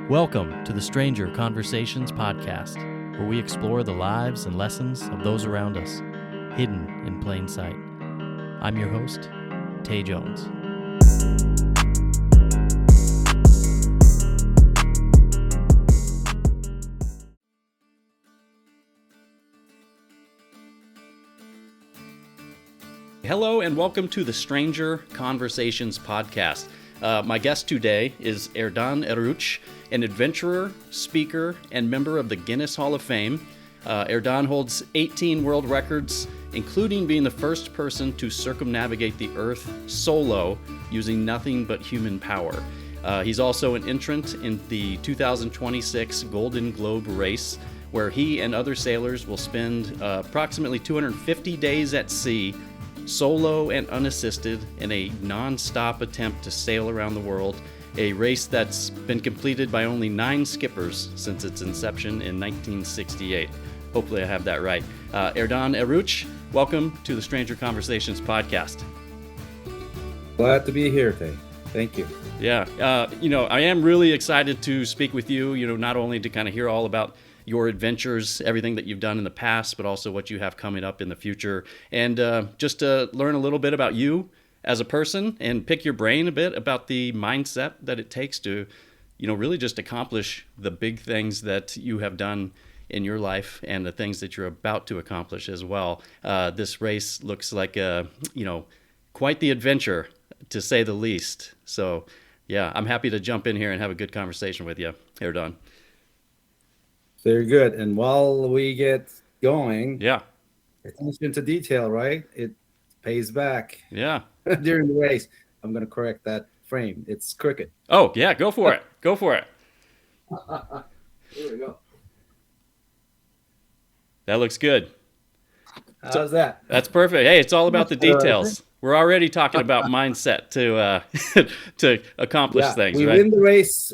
Welcome to the Stranger Conversations podcast, where we explore the lives and lessons of those around us, hidden in plain sight. I'm your host, Tay Jones. Hello and welcome to the Stranger Conversations podcast. My guest today is Erden Eruc, an adventurer, speaker, and member of the Guinness Hall of Fame. Erden holds 18 world records, including being the first person to circumnavigate the Earth solo using nothing but human power. He's also an entrant in the 2026 Golden Globe race, where he and other sailors will spend approximately 250 days at sea, solo and unassisted, in a nonstop attempt to sail around the world, a race that's been completed by only 9 skippers since its inception in 1968. Hopefully I have that right. Erden Eruc, welcome to the Stranger Conversations podcast. Glad to be here, Tay. Thank you. Yeah, I am really excited to speak with you, not only to kind of hear all about your adventures, everything that you've done in the past, but also what you have coming up in the future. And just to learn a little bit about you as a person and pick your brain a bit about the mindset that it takes to, really just accomplish the big things that you have done in your life and the things that you're about to accomplish as well. This race looks like, quite the adventure, to say the least. So, yeah, I'm happy to jump in here and have a good conversation with you, Erden. Very good. And while we get going, Yeah, attention to detail, right? It pays back. Yeah. During the race. I'm going to correct that frame. It's crooked. Oh, yeah, go for it. Go for it. Here we go. That looks good. How's that? That's perfect. Hey, it's all about the details. We're already talking about mindset to accomplish things, we right? win the race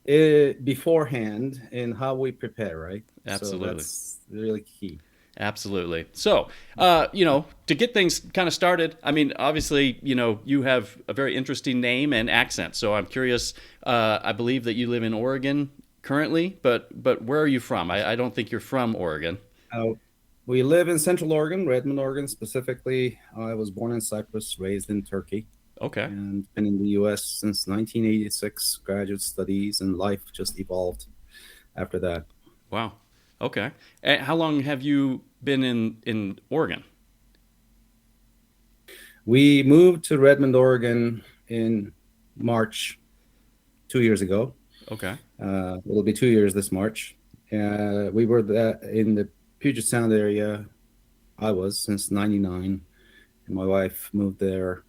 beforehand in how we prepare, right? Absolutely. So that's really key. Absolutely. So, to get things kind of started, obviously, you have a very interesting name and accent. So I'm curious, I believe that you live in Oregon currently, but where are you from? I don't think you're from Oregon. We live in Central Oregon, Redmond, Oregon specifically. I was born in Cyprus, raised in Turkey. Okay. And been in the U.S. since 1986, graduate studies, and life just evolved after that. Wow. Okay. And how long have you been in Oregon? We moved to Redmond, Oregon in March 2 years ago. Okay. It'll be 2 years this March. We were in the Puget Sound area. I was since 99, and my wife moved there.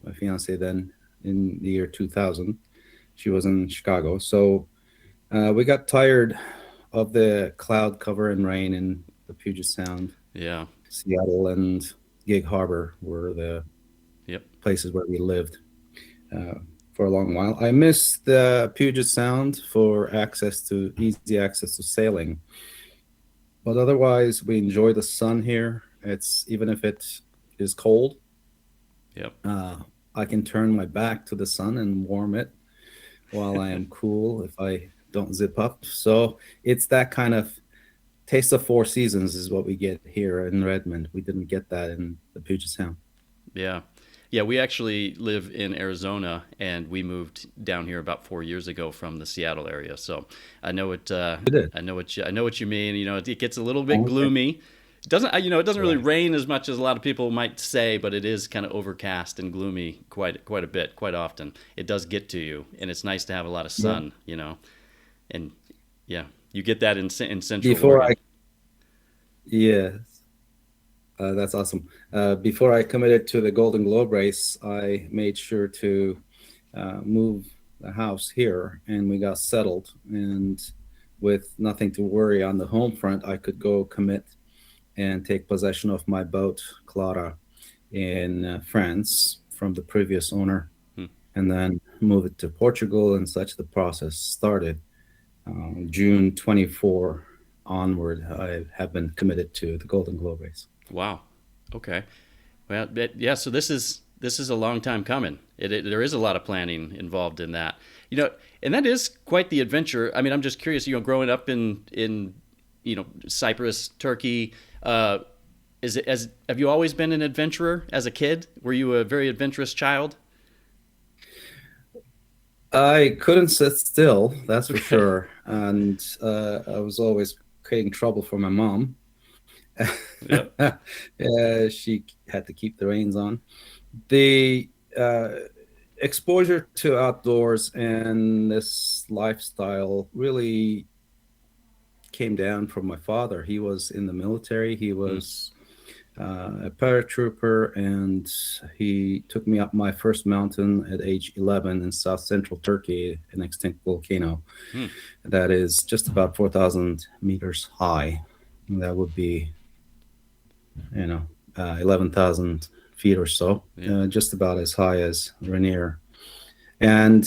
My fiance then in the year 2000. She was in Chicago. So we got tired of the cloud cover and rain in the Puget Sound. Yeah. Seattle and Gig Harbor were the places where we lived for a long while. I miss the Puget Sound for easy access to sailing. But otherwise, we enjoy the sun here. Even if it is cold. Yep. I can turn my back to the sun and warm it while I am cool if I don't zip up. So it's that kind of taste of 4 seasons is what we get here in Redmond. We didn't get that in the Puget Sound. Yeah. Yeah, we actually live in Arizona, and we moved down here about 4 years ago from the Seattle area. So I know it. I know what you mean. It gets a little bit gloomy. It doesn't really rain as much as a lot of people might say, but it is kind of overcast and gloomy quite a bit, quite often. It does get to you, and it's nice to have a lot of sun, and you get that in Central Oregon. Yes, that's awesome. Before I committed to the Golden Globe race, I made sure to move the house here, and we got settled. And with nothing to worry on the home front, I could go commit and take possession of my boat, Clara, in France from the previous owner, and then move it to Portugal, and such the process started. June 24 onward, I have been committed to the Golden Globe race. Wow. Okay. Well, yeah. So this is a long time coming. There is a lot of planning involved in that. You know, and that is quite the adventure. I mean, I'm just curious. Growing up in Cyprus, Turkey. Is it as have you always been an adventurer as a kid? Were you a very adventurous child? I couldn't sit still, that's for Okay. sure. And I was always creating trouble for my mom. Yeah. She had to keep the reins on. The exposure to outdoors and this lifestyle really came down from my father. He was in the military. He Hmm. was a paratrooper, and he took me up my first mountain at age 11 in south central Turkey, an extinct volcano Hmm. that is just about 4,000 meters high. And that would be, 11,000 feet or so, Yeah. just about as high as Rainier. And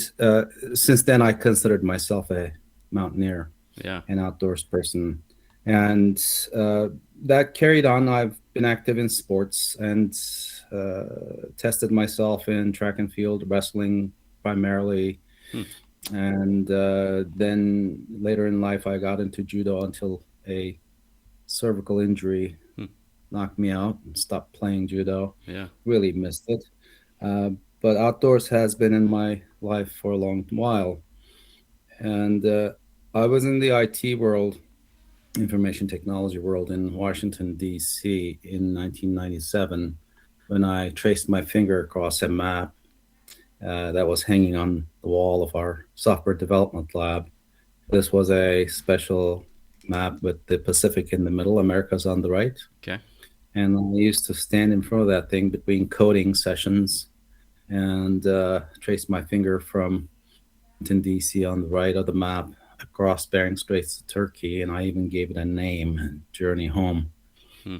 since then, I considered myself a mountaineer, Yeah. an outdoors person. And that carried on. I've been active in sports and tested myself in track and field, wrestling primarily. Hmm. And then later in life, I got into judo until a cervical injury Hmm. knocked me out and stopped playing judo. Yeah. Really missed it. Uh, but outdoors has been in my life for a long while. And I was in the IT world, information technology world in Washington, D.C. in 1997 when I traced my finger across a map that was hanging on the wall of our software development lab. This was a special map with the Pacific in the middle, America's on the right. Okay. And I used to stand in front of that thing between coding sessions and trace my finger from Washington, D.C. on the right of the map across Bering Straits to Turkey. And I even gave it a name, Journey Home. Hmm.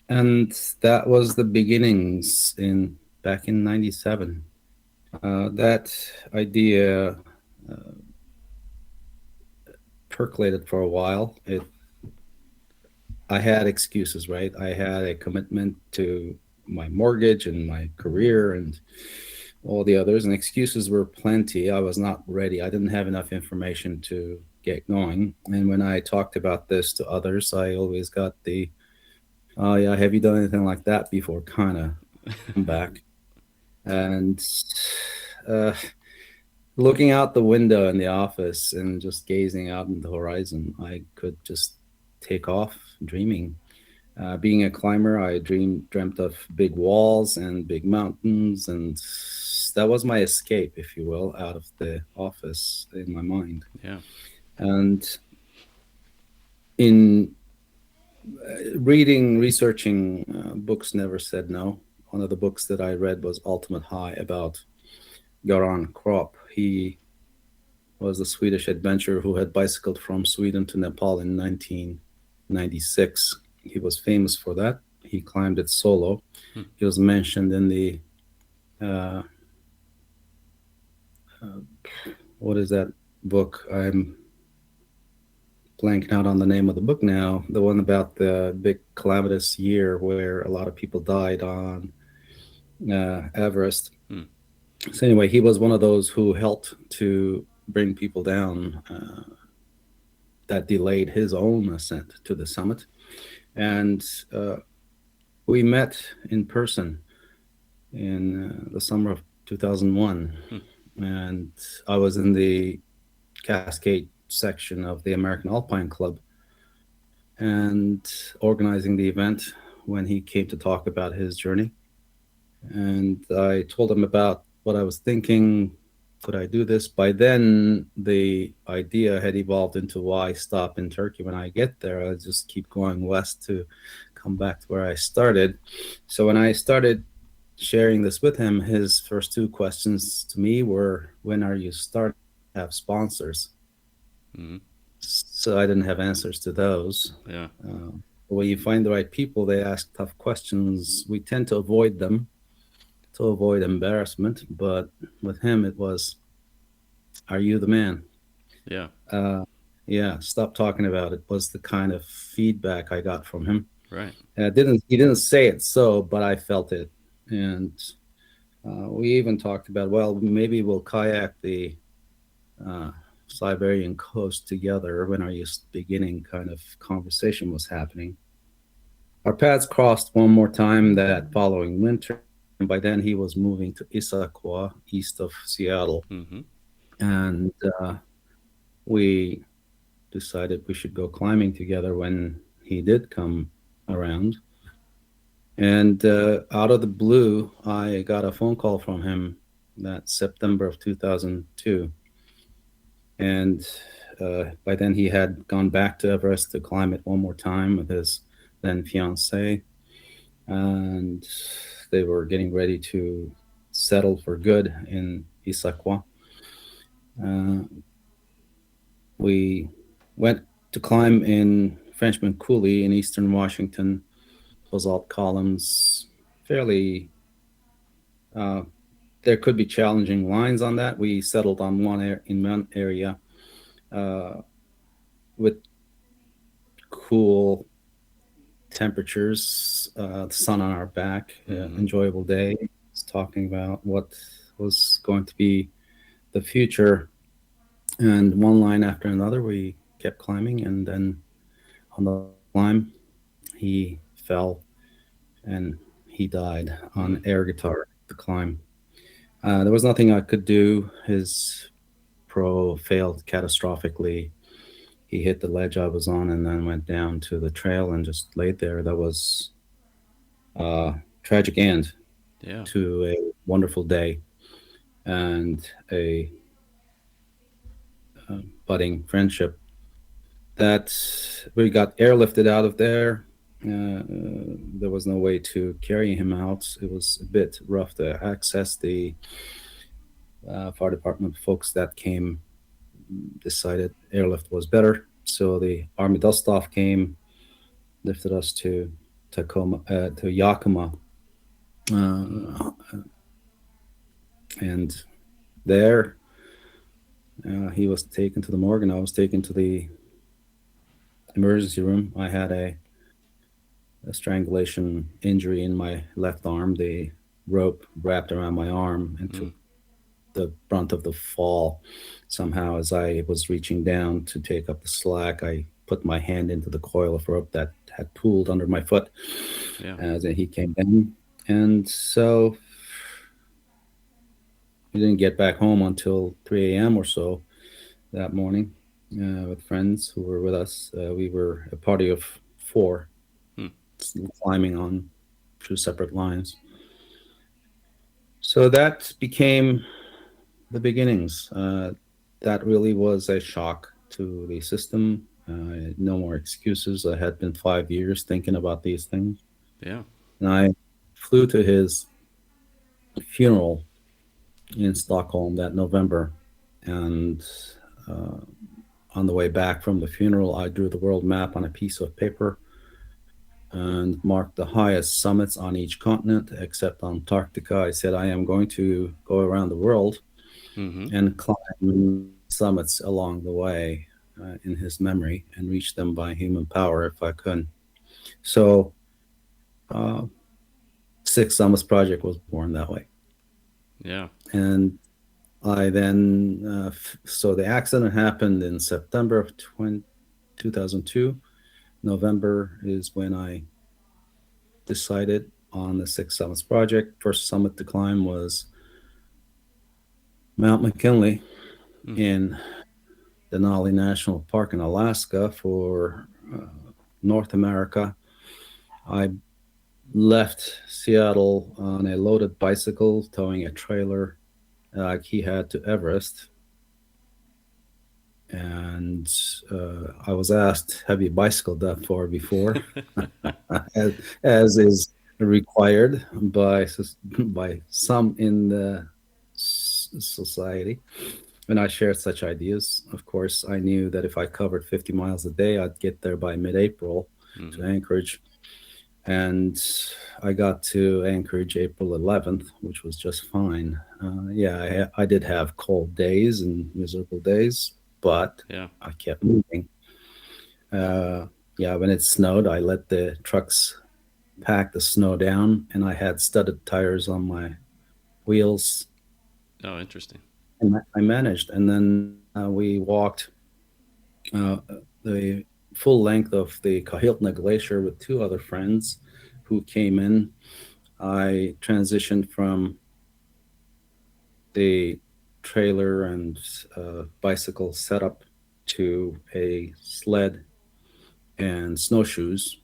And that was the beginnings in back in 97. That idea percolated for a while. I had excuses, right? I had a commitment to my mortgage and my career and all the others, and excuses were plenty. I was not ready. I didn't have enough information to get going. And when I talked about this to others, I always got the, "Oh yeah, have you done anything like that before?" kind of comeback. And uh, looking out the window in the office and just gazing out in the horizon, I could just take off dreaming. Being a climber, I dreamt of big walls and big mountains, and that was my escape, if you will, out of the office in my mind. Yeah. And in reading, researching, books never said no. One of the books that I read was Ultimate High about Göran Kropp. He was a Swedish adventurer who had bicycled from Sweden to Nepal in 1996. He was famous for that. He climbed it solo. Hmm. He was mentioned in the uh, uh, what is that book? I'm blanking out on the name of the book now. The one about the big calamitous year where a lot of people died on Everest. Hmm. So anyway, he was one of those who helped to bring people down that delayed his own ascent to the summit. And we met in person in the summer of 2001. Hmm. And I was in the Cascade section of the American Alpine Club and organizing the event when he came to talk about his journey. And I told him about what I was thinking. Could I do this? By then, the idea had evolved into why stop in Turkey when I get there? I'll just keep going west to come back to where I started. So when I started sharing this with him, his first two questions to me were, when are you starting to have sponsors? Hmm. So I didn't have answers to those. Yeah. When you find the right people, they ask tough questions. We tend to avoid them to avoid embarrassment. But with him, it was, "Are you the man?" Yeah. Uh, yeah, stop talking about it was the kind of feedback I got from him. Right. Didn't he didn't say it so, but I felt it, and we even talked about, well, maybe we'll kayak the uh, Siberian coast together when our just beginning kind of conversation was happening. Our paths crossed one more time that following winter, and by then he was moving to Issaquah, east of Seattle, Mm-hmm. and we decided we should go climbing together when he did come around. And out of the blue, I got a phone call from him that September of 2002. And by then, he had gone back to Everest to climb it one more time with his then fiancee. And they were getting ready to settle for good in Issaquah. Uh, we went to climb in Frenchman Coulee in eastern Washington, basalt columns, fairly. Uh, there could be challenging lines on that. We settled on in one area uh, with cool temperatures, the sun on our back, Mm-hmm. enjoyable day. It's talking about what was going to be the future, and one line after another, we kept climbing, and then on the last climb, he fell and he died on Mm. air guitar. The climb. There was nothing I could do. His pro failed catastrophically. He hit the ledge I was on and then went down to the trail and just laid there. That was a tragic end Yeah. to a wonderful day and a budding friendship. That we got airlifted out of there. There was no way to carry him out. It was a bit rough to access. The fire department folks that came decided airlift was better. So the Army dust staff came, lifted us to to Yakima, Mm. uh, and there he was taken to the morgue, and I was taken to the emergency room. I had a strangulation injury in my left arm. The rope wrapped around my arm and took Mm. the brunt of the fall. Somehow, as I was reaching down to take up the slack, I put my hand into the coil of rope that had pooled under my foot Yeah. as he came down. And so we didn't get back home until 3 a.m. or so that morning with friends who were with us. We were a party of four Mm. climbing on two separate lines. So that became the beginnings. That really was a shock to the system. No more excuses. I had been 5 years thinking about these things. Yeah. And I flew to his funeral in Stockholm that November. And uh, on the way back from the funeral, I drew the world map on a piece of paper and marked the highest summits on each continent except Antarctica. I said, I am going to go around the world Mm-hmm. and climb summits along the way in his memory and reach them by human power if I could. So, uh, Six Summits Project was born that way. Yeah. And I then, so the accident happened in September of 2002. November is when I decided on the Six Summits Project. First summit to climb was Mount McKinley Mm. in Denali National Park in Alaska for North America. I left Seattle on a loaded bicycle, towing a trailer like he had to Everest. And I was asked, have you bicycled that far before? as, as is required by some in the society. When I shared such ideas, of course, I knew that if I covered 50 miles a day, I'd get there by mid-April to Mm-hmm. Anchorage. And I got to Anchorage April 11th, which was just fine. Yeah, I did have cold days and miserable days, but Yeah. I kept moving. Uh, yeah, when it snowed, I let the trucks pack the snow down, and I had studded tires on my wheels, Oh, interesting. and I managed. And then We walked uh, the full length of the Kahiltna Glacier with two other friends who came in. I transitioned from the trailer and bicycle setup to a sled and snowshoes,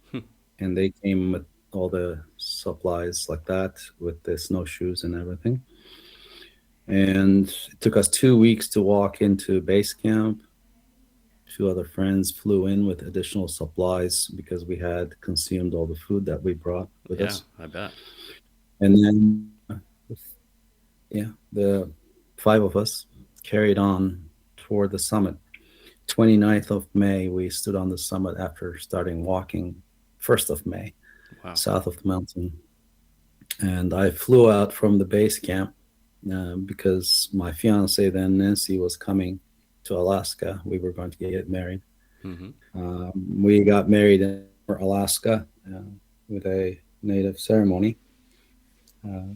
and they came with all the supplies like that with the snowshoes and everything. And it took us 2 weeks to walk into base camp. Two other friends flew in with additional supplies because we had consumed all the food that we brought with Yeah, us. I bet. And then, yeah, the five of us carried on toward the summit. 29th of May, we stood on the summit after starting walking 1st of May, Wow. south of the mountain. And I flew out from the base camp because my fiance then, Nancy, was coming to Alaska. We were going to get married. Mm-hmm. We got married in Alaska with a native ceremony. Uh,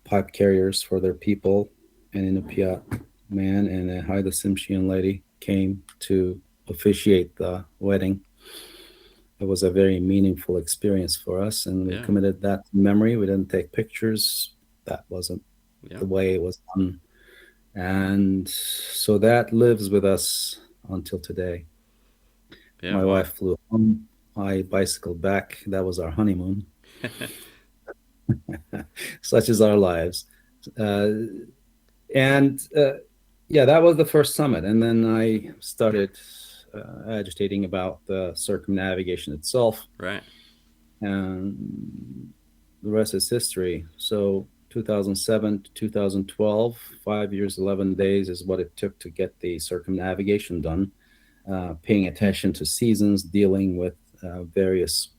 Pipe carriers for their people, and Inupiat man and a Haida Tsimshian lady came to officiate the wedding. It was a very meaningful experience for us, and we Yeah. committed that to memory. We didn't take pictures. That wasn't Yeah. the way it was done. And so that lives with us until today. Yeah. My Wow. wife flew home. I bicycled back. That was our honeymoon. Such is our lives. Uh, and yeah, that was the first summit. And then I started agitating about the circumnavigation itself. Right. And the rest is history. So 2007 to 2012, 5 years, 11 days is what it took to get the circumnavigation done, paying attention to seasons, dealing with various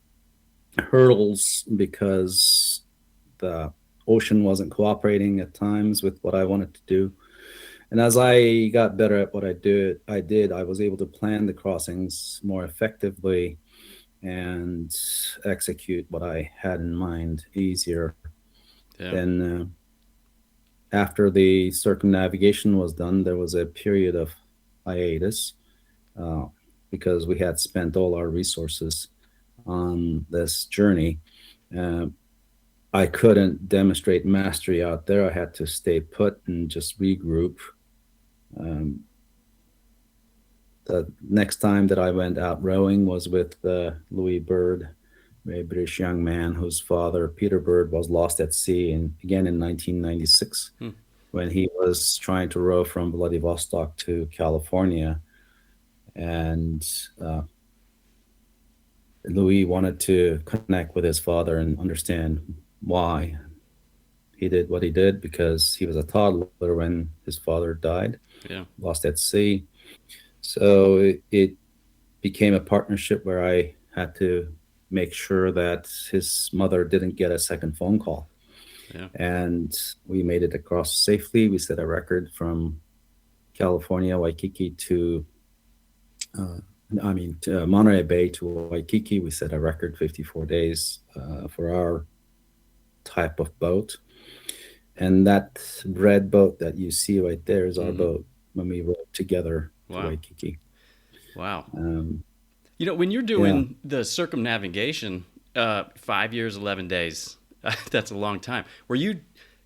hurdles because the ocean wasn't cooperating at times with what I wanted to do. And as I got better at what I was able to plan the crossings more effectively and execute what I had in mind easier. Yeah. Then, after the circumnavigation was done, there was a period of hiatus uh, because we had spent all our resources on this journey. Uh, I couldn't demonstrate mastery out there. I had to stay put and just regroup. Um, the next time that I went out rowing was with Louis Bird, a British young man whose father, Peter Bird, was lost at sea, and again in 1996 Hmm. when he was trying to row from Vladivostok to California. And Louis wanted to connect with his father and understand why he did what he did because he was a toddler when his father died, Yeah. lost at sea. So it became a partnership where I had to make sure that his mother didn't get a second phone call. Yeah. And we made it across safely. We set a record from California, Waikiki uh, to Monterey Bay to Waikiki. We set a record 54 days for our type of boat. And that red boat that you see right there is our Mm-hmm. boat when we rode together to Wow. Waikiki. Wow. Um, When you're yeah, doing the circumnavigation, 5 years, 11 days, that's a long time. Were you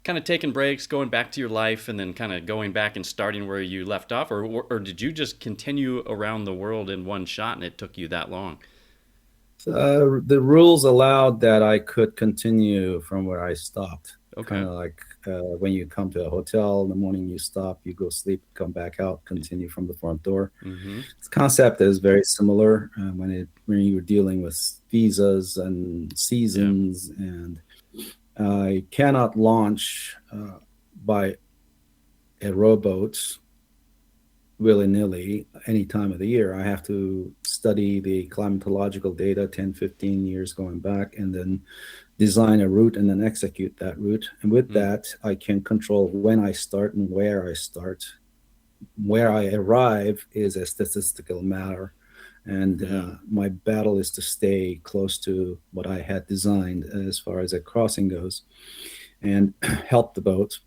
kind of taking breaks, going back to your life, and then kind of going back and starting where you left off, or did you just continue around the world in one shot and it took you that long? the rules allowed that I could continue from where I stopped. Kind Okay. of like when you come to a hotel in the morning, you stop, you go sleep, come back out, continue from the front door. Mm-hmm. The concept is very similar when you're dealing with visas and Yeah. seasons, and I cannot launch by a rowboat willy nilly any time of the year. I have to study the climatological data 10, 15 years going back, and then design a route and then execute that route. And with Mm. that, I can control when I start and where I start. Where I arrive is a statistical matter. And Yeah. my battle is to stay close to what I had designed as far as a crossing goes and help the boat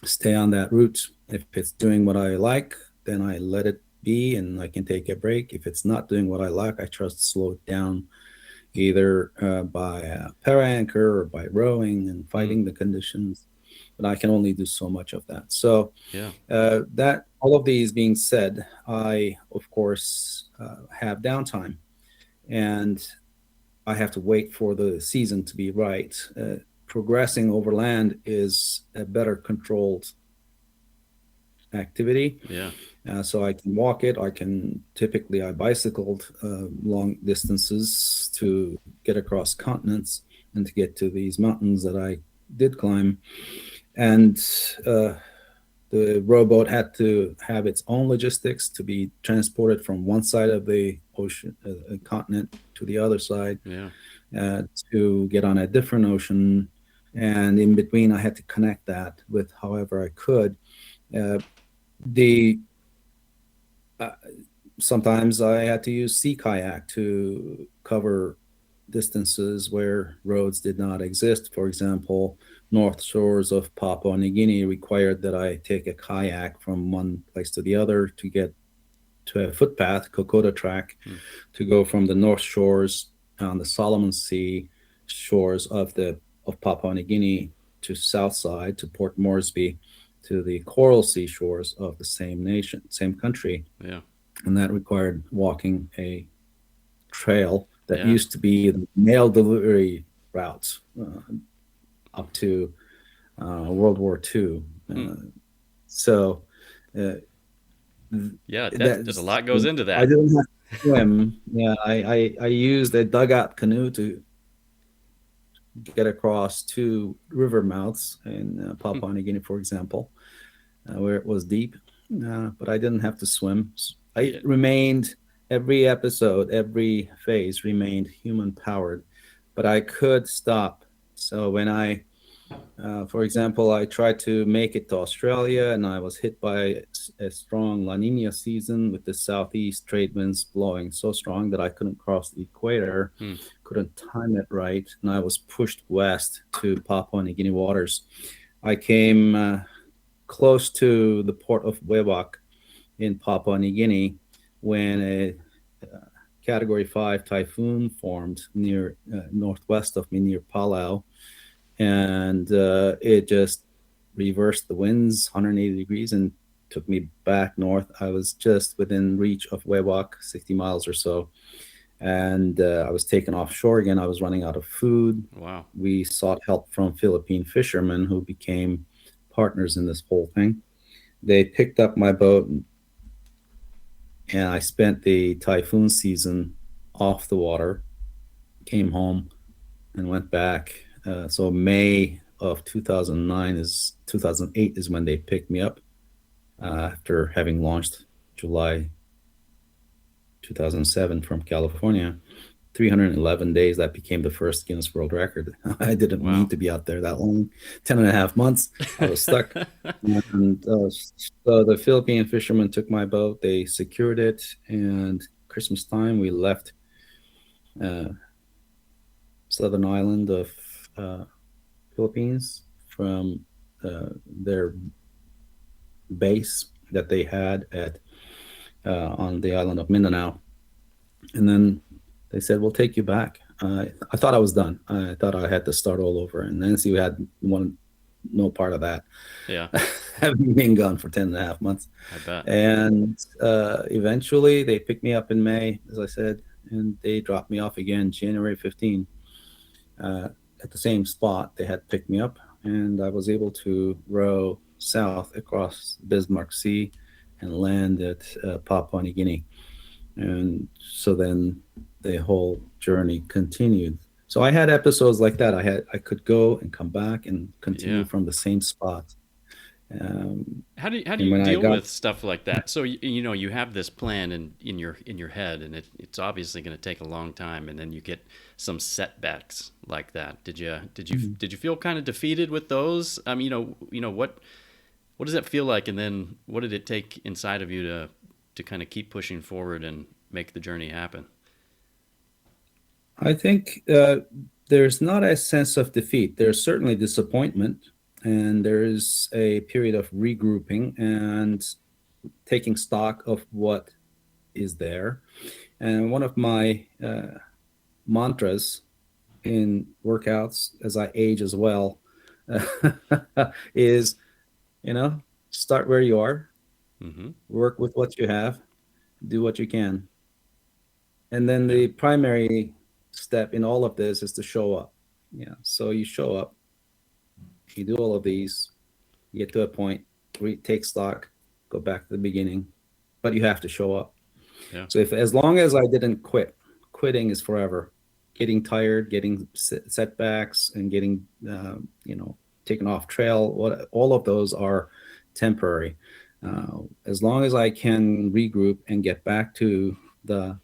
stay on that route. If it's doing what I like, then I let it be and I can take a break. If it's not doing what I like, I try to slow it down either by a para anchor or by rowing and Mm. fighting the conditions. But I can only do so much of that. So Yeah. that all of these being said, I of course have downtime, and I have to wait for the season to be right. Progressing overland is a better controlled activity. Yeah. So I can walk it. I bicycled long distances to get across continents and to get to these mountains that I did climb. And the rowboat had to have its own logistics to be transported from one side of the ocean, continent, to the other side, Yeah. uh, to get on a different ocean. And in between, I had to connect that with however I could. Uh, the uh, Sometimes I had to use sea kayak to cover distances where roads did not exist. For example, north shores of Papua New Guinea required that I take a kayak from one place to the other to get to a footpath, Kokoda track, Mm. to go from the north shores on the Solomon Sea shores of Papua New Guinea to south side to Port Moresby to the Coral Sea shores of the same nation, same country, Yeah. and that required walking a trail that Yeah. used to be the mail delivery routes up to World War II. Hmm. So uh, Yeah. That a that's lot goes into I that. didn't have to swim. Yeah, I used a dugout canoe to get across two river mouths in Hmm. Papua New Guinea, for example, where it was deep. But I didn't have to swim. I Yeah. remained every episode, every phase remained human powered, but I could stop. So when for example, I tried to make it to Australia and I was hit by a strong La Nina season with the southeast trade winds blowing so strong that I couldn't cross the equator, Hmm. couldn't time it right, and I was pushed west to Papua New Guinea waters. I came close to the port of Wewak in Papua New Guinea when a Category 5 typhoon formed near northwest of me, near Palau, and it just reversed the winds 180 degrees and took me back north. I was just within reach of Wewak, 60 miles or so, and I was taken offshore again. I was running out of food. Wow. We sought help from Philippine fishermen who became partners in this whole thing. They picked up my boat, and I spent the typhoon season off the water, came home, and went back. So May of 2008 is when they picked me up after having launched July 2007 from California. 311 days, that became the first Guinness World Record. I didn't mean Wow. to be out there that long. 10 and a half months, I was stuck. And so the Philippine fishermen took my boat, they secured it, and Christmas time we left uh, southern island of uh, Philippines from their base that they had at on the island of Mindanao, and then they said, "We'll take you back." I thought I was done. I thought I had to start all over, and Nancy had no part of that, Yeah. having been gone for 10 and a half months. I bet. And eventually, they picked me up in May, as I said, and they dropped me off again January 15 at the same spot. They had picked me up, and I was able to row south across Bismarck Sea and land at Papua New Guinea. And so then the whole journey continued. So I had episodes like that. I could go and come back and continue Yeah. from the same spot. Um, How do and you when I deal got with stuff like that? So you know you have this plan in your head, and it's obviously going to take a long time, and then you get some setbacks like that. Did you feel kind of defeated with those? What does that feel like, and then what did it take inside of you to kind of keep pushing forward and make the journey happen? I think there's not a sense of defeat. There's certainly disappointment, and there is a period of regrouping and taking stock of what is there. And one of my mantras in workouts as I age as well is, start where you are, Mm-hmm. work with what you have, do what you can. And then the primary step in all of this is to show up. Yeah. So you show up, you do all of these, you get to a point, take stock, go back to the beginning, but you have to show up. Yeah. So as long as I didn't quit, quitting is forever. Getting tired, getting setbacks, and getting taken off trail. All of those are temporary. As long as I can regroup and get back to the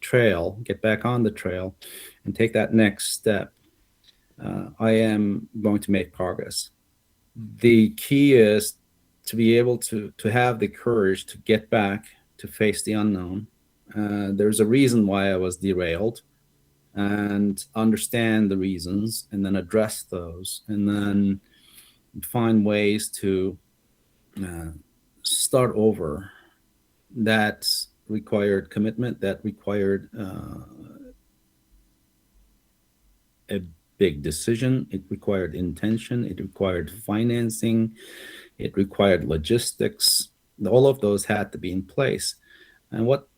trail, get back on the trail, and take that next step, I am going to make progress. The key is to be able to have the courage to get back, to face the unknown. There's a reason why I was derailed, and understand the reasons, and then address those, and then find ways to start over. That required commitment, that required a big decision, it required intention, it required financing, it required logistics. All of those had to be in place. And what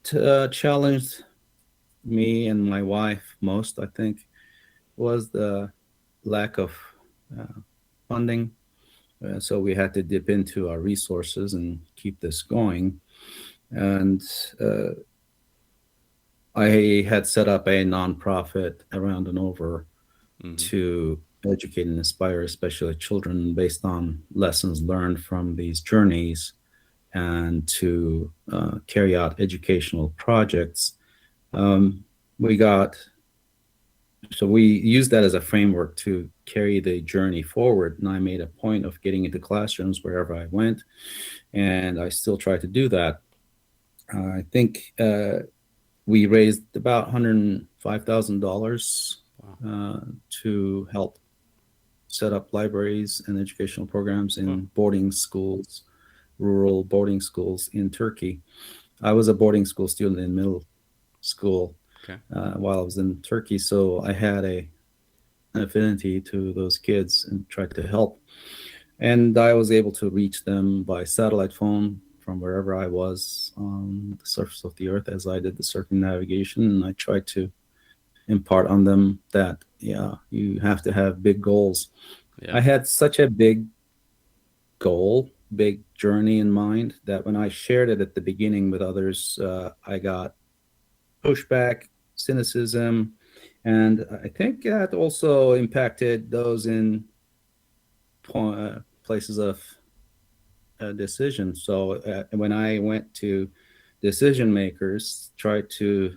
challenged me and my wife most, I think, was the lack of funding. So we had to dip into our resources and keep this going. And I had set up a nonprofit around and over to educate and inspire, especially children, based on lessons learned from these journeys, and to carry out educational projects. We used that as a framework to carry the journey forward, and I made a point of getting into classrooms wherever I went, and I still try to do that. I think we raised about $105,000 to help set up libraries and educational programs in boarding schools, rural boarding schools in Turkey. I was a boarding school student in middle school while I was in Turkey, so I had an affinity to those kids and tried to help. And I was able to reach them by satellite phone from wherever I was on the surface of the earth as I did the circumnavigation. And I tried to impart on them that, you have to have big goals. I had such a big goal, big journey in mind, that when I shared it at the beginning with others, I got pushback, cynicism, and I think that also impacted those in places of decision. So when I went to decision makers, tried to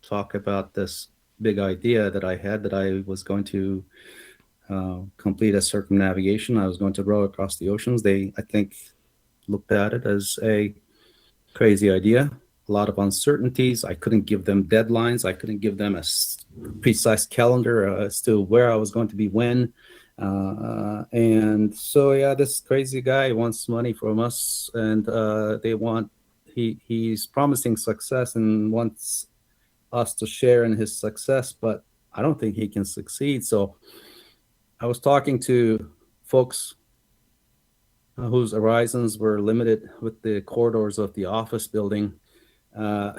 talk about this big idea that I had, that I was going to complete a circumnavigation, I was going to row across the oceans, they, I think, looked at it as a crazy idea. A lot of uncertainties. I couldn't give them deadlines. I couldn't give them a precise calendar as to where I was going to be when. And so, this crazy guy wants money from us, and he's promising success and wants us to share in his success, but I don't think he can succeed. So I was talking to folks whose horizons were limited with the corridors of the office building. I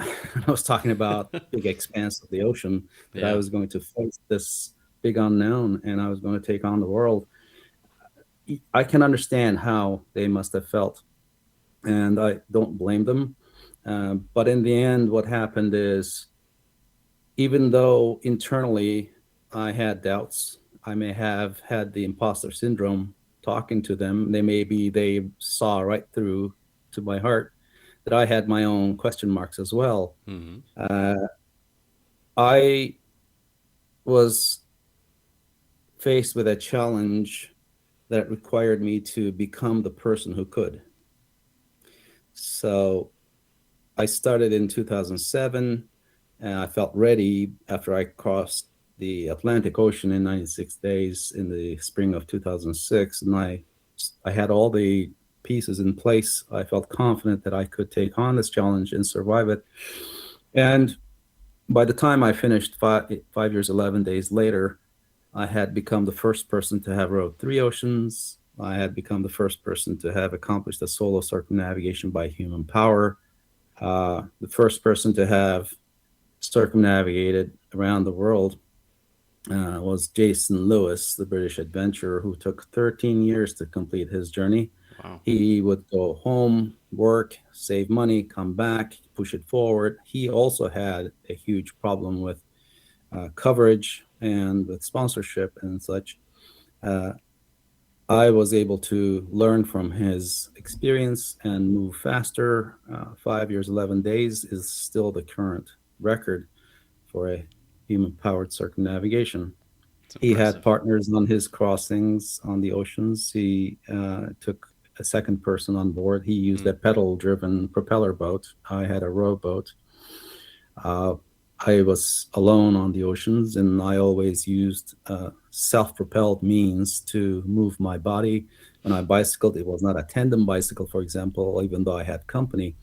was talking about big expanse of the ocean, that I was going to face this big unknown, and I was going to take on the world. I can understand how they must have felt, and I don't blame them. But in the end, what happened is, even though internally I had doubts, I may have had the imposter syndrome talking to them. They saw right through to my heart that I had my own question marks as well. I was faced with a challenge that required me to become the person who could. So I started in 2007, and I felt ready after I crossed the Atlantic Ocean in 96 days in the spring of 2006. And I had all the pieces in place, I felt confident that I could take on this challenge and survive it. And by the time I finished 5 years, 11 days later, I had become the first person to have rowed 3 oceans. I had become the first person to have accomplished a solo circumnavigation by human power. The first person to have circumnavigated around the world was Jason Lewis, the British adventurer, who took 13 years to complete his journey. Wow. He would go home, work, save money, come back, push it forward. He also had a huge problem with coverage and with sponsorship and such. Uh, I was able to learn from his experience and move faster. 5 years, 11 days is still the current record for a human powered circumnavigation. It's He had impressive. partners on his crossings on the oceans. He took a second person on board. He used Mm. a pedal driven propeller boat. I had a rowboat. Uh, I was alone on the oceans, and I always used self propelled means to move my body. When I bicycled, it was not a tandem bicycle, for example, even though I had company.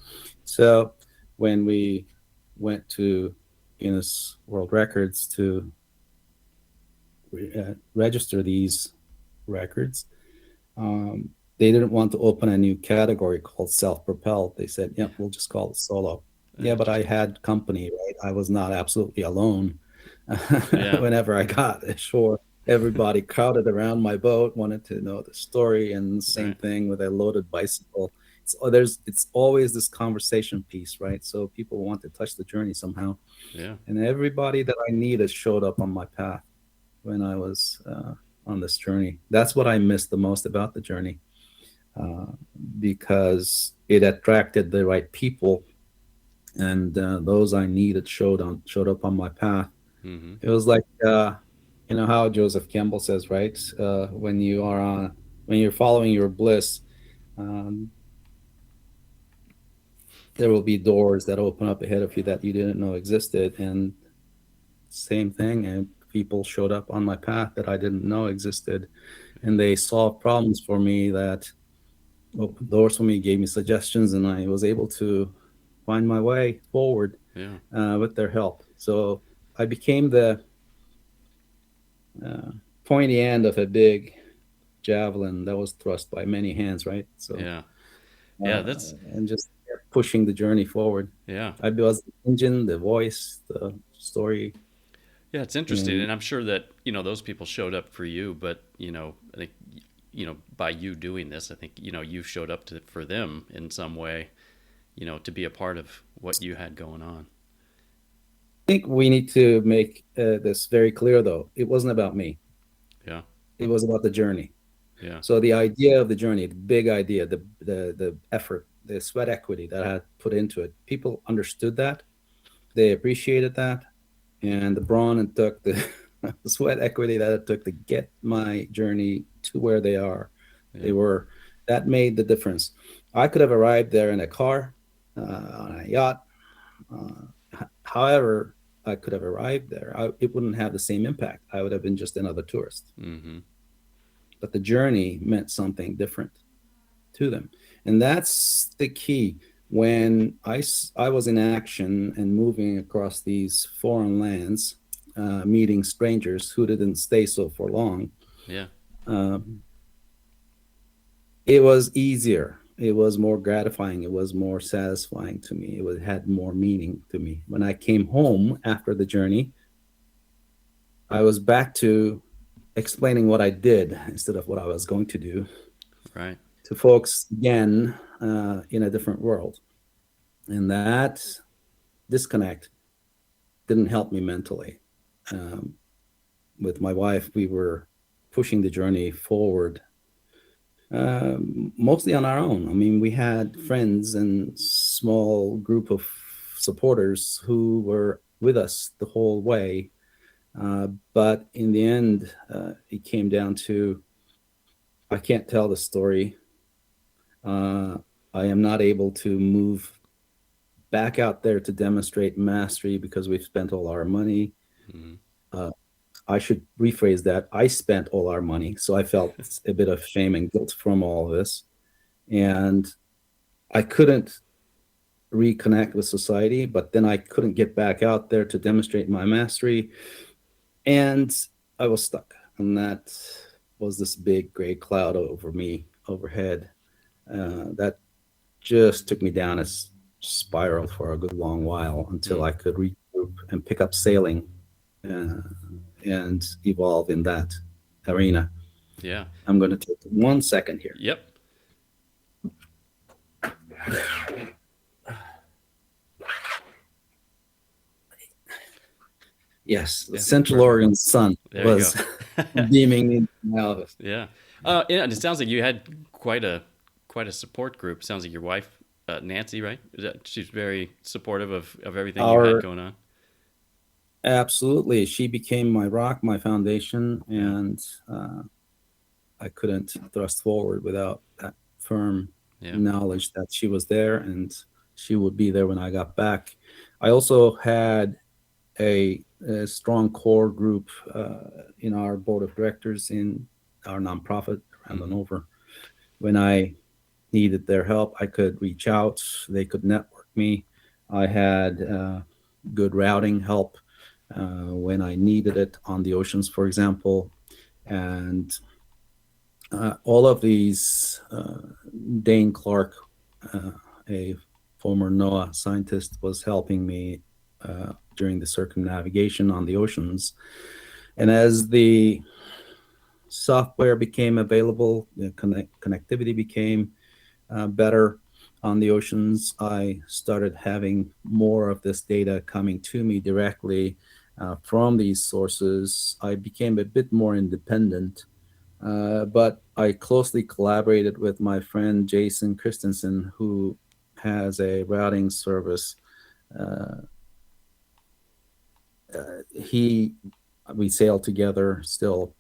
So when we went to Guinness World Records to register these records, they didn't want to open a new category called self-propelled. They said, "Yep, we'll just call it solo." Yeah, but I Interesting. had company, right? I was not absolutely alone. Yeah. Whenever I got ashore, everybody crowded around my boat, wanted to know the story, and same Right. thing with a loaded bicycle. It's always this conversation piece, right? So people want to touch the journey somehow, Yeah. and everybody that I needed showed up on my path when I was on this journey. That's what I missed the most about the journey, uh, because it attracted the right people, and those I needed showed up on my path. Mm-hmm. It was like how Joseph Campbell says, right? When you're following your bliss, um, there will be doors that open up ahead of you that you didn't know existed, and same thing. And people showed up on my path that I didn't know existed, and they solved problems for me that opened doors for me, gave me suggestions, and I was able to find my way forward Yeah. with their help. So I became the uh, pointy end of a big javelin that was thrust by many hands, right? So, Yeah. Yeah. That's and just kept pushing the journey forward. yeah. I was the engine, the voice, the story, Yeah, it's interesting, and and I'm sure that those people showed up for you, but I think by you doing this, I think you showed up for them in some way, to be a part of what you had going on. I think we need to make this very clear, though. It wasn't about me. Yeah, It was about the journey. yeah, So the idea of the journey, the big idea, the effort, the sweat equity that I had put into it, people understood that. They appreciated that, and the brawn it took, the sweat equity that it took to get my journey to where they are. yeah, They were that made the difference. I could have arrived there in a car, on a yacht. However, I could have arrived there. It wouldn't have the same impact. I would have been just another tourist. mm-hmm, But the journey meant something different to them. And that's the key. When I was in action and moving across these foreign lands, meeting strangers who didn't stay so for long, yeah, um, it was easier. It was more gratifying. It was more satisfying to me. Had more meaning to me. When I came home after the journey, I was back to explaining what I did instead of what I was going to do right, to folks again in a different world. And that disconnect didn't help me mentally. Um, with my wife, we were pushing the journey forward, mostly on our own. I mean, we had friends and small group of supporters who were with us the whole way. But in the end, it came down to I can't tell the story. Uh, I am not able to move back out there to demonstrate mastery because we've spent all our money. mm-hmm, Uh, I should rephrase that. I spent all our money, so I felt a bit of shame and guilt from all this. and I couldn't reconnect with society, but then I couldn't get back out there to demonstrate my mastery, and I was stuck. And that was this big gray cloud over me overhead. That just took me down a spiral for a good long while until I could regroup and pick up sailing uh, and evolve in that arena. Yeah. I'm going to take 1 second here. Yep. Yes, the Yeah, Central perfect. Oregon sun There you was go. beaming into my office. Yeah. Yeah. And it sounds like you had quite a support group. Sounds like your wife, Nancy, right? She's very supportive of everything you had Our going on. Absolutely, she became my rock, my foundation, Yeah. and I couldn't thrust forward without that firm Yeah. knowledge that she was there and she would be there when I got back. I also had a strong core group in our board of directors in our nonprofit around and Hmm. over. When I needed their help, I could reach out. They could network me. I had good routing help when I needed it on the oceans, for example. And all of these, Dane Clark, uh, a former NOAA scientist, was helping me during the circumnavigation on the oceans. And as the software became available, the connectivity became better on the oceans, I started having more of this data coming to me directly from these sources. I became a bit more independent, but I closely collaborated with my friend Jason Christensen, who has a routing service. Uh, he We sail together still,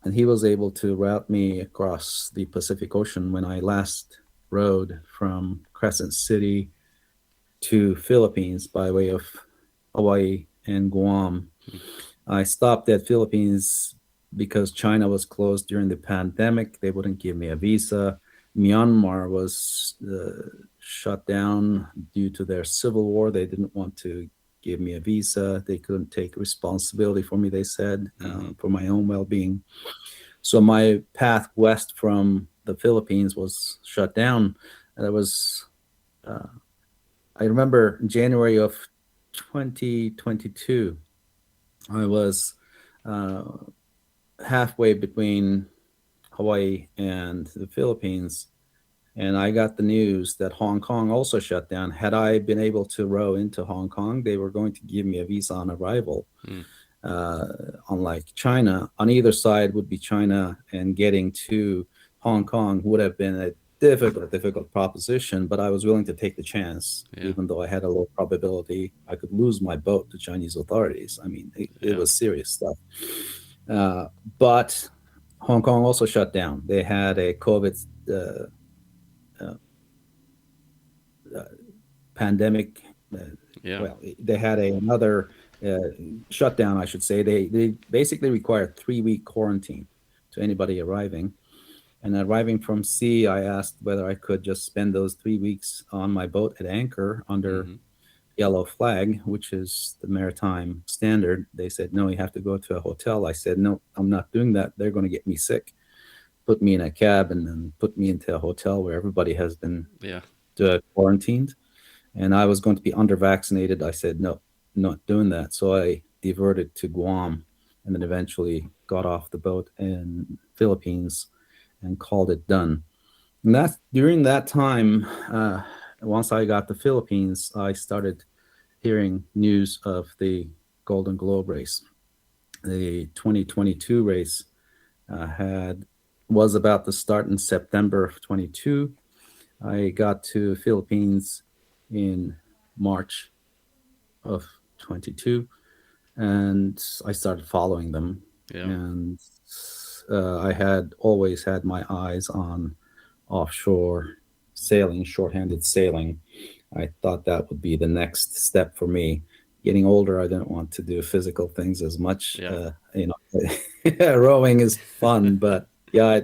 and he was able to route me across the Pacific Ocean when I last rode from Crescent City to Philippines by way of Hawaii and Guam. I stopped at Philippines because China was closed during the pandemic. They wouldn't give me a visa. Myanmar was shut down due to their civil war. They didn't want to give me a visa. They couldn't take responsibility for me, they said, Hmm. for my own well being. So my path west from the Philippines was shut down. And it was, uh, I remember January of 2022, I was uh, halfway between Hawaii and the Philippines, and I got the news that Hong Kong also shut down. Had I been able to row into Hong Kong, they were going to give me a visa on arrival. Hmm. Uh, Unlike China, on either side would be China, and getting to Hong Kong would have been a difficult proposition. But I was willing to take the chance, Yeah. even though I had a low probability I could lose my boat to Chinese authorities. I mean, it Yeah. was serious stuff. Uh, but Hong Kong also shut down. They had a COVID uh, uh, pandemic. Yeah. Well, they had another shutdown, I should say. They basically required 3-week quarantine to anybody arriving. And arriving from sea, I asked whether I could just spend those 3 weeks on my boat at anchor under Hmm. yellow flag, which is the maritime standard. They said, no, you have to go to a hotel. I said, no, I'm not doing that. They're going to get me sick. Put me in a cab and then put me into a hotel where everybody has been Yeah. quarantined. And I was going to be under vaccinated. I said, no, not doing that. So I diverted to Guam and then eventually got off the boat in Philippines and called it done. And that during that time, once I got the Philippines, I started hearing news of the Golden Globe race. The 2022 race had was about to start in September of 22. I got to Philippines in March of 22, and I started following them. Yeah. And I had always had my eyes on offshore sailing, shorthanded sailing. I thought that would be the next step for me. Getting older, I didn't want to do physical things as much. Yeah. Rowing is fun, but yeah,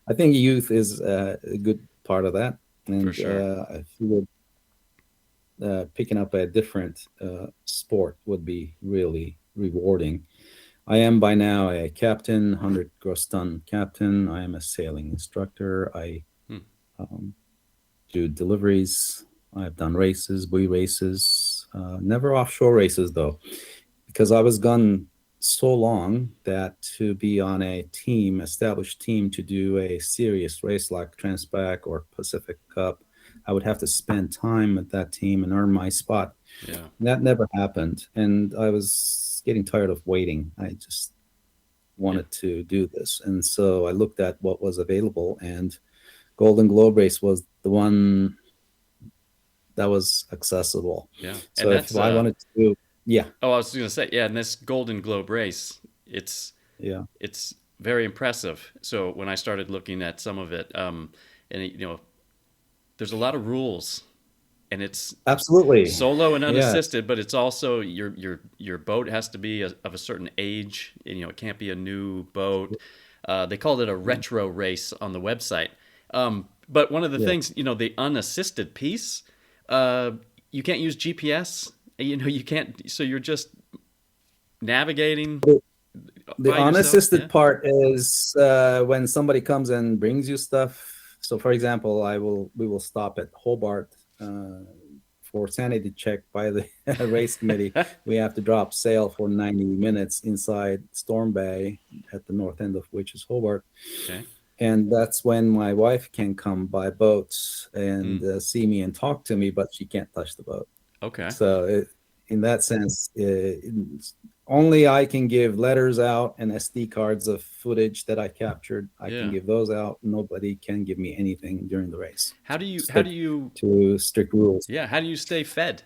I think youth is a good part of that. For And sure. I figured picking up a different sport would be really rewarding. I am by now a captain, 100 gross ton captain. I am a sailing instructor. I Hmm. um, do deliveries. I've done races, buoy races, never offshore races though, because I was gone so long that to be on a team, established team, to do a serious race like Transpac or Pacific Cup, I would have to spend time with that team and earn my spot. Yeah. That never happened, and I was getting tired of waiting. I just Yeah. wanted to do this, and so I looked at what was available, and Golden Globe Race was the one that was accessible. Yeah. So And if that's I wanted to do, yeah, oh, I was going to say, yeah, and this Golden Globe race, it's yeah, it's very impressive. So when I started looking at some of it, and there's a lot of rules, and it's absolutely, solo and yeah. unassisted, but it's also your boat has to be of a certain age. It can't be a new boat. They called it a retro race on the website. But one of the Yeah. things, the unassisted piece, you can't use GPS. You can't. So you're just navigating The by yourself. unassisted Yeah. part is when somebody comes and brings you stuff. So, for example, we will stop at Hobart for sanity check by the race committee. We have to drop sail for 90 minutes inside Storm Bay at the north end of which is Hobart. Okay. And that's when my wife can come by boat Hmm. and see me and talk to me, but she can't touch the boat. Okay. So in that sense, only I can give letters out and SD cards of footage that I captured. I can Yeah. give those out. Nobody can give me anything during the race. How do you how do Stick you to strict rules. yeah, how do you stay fed?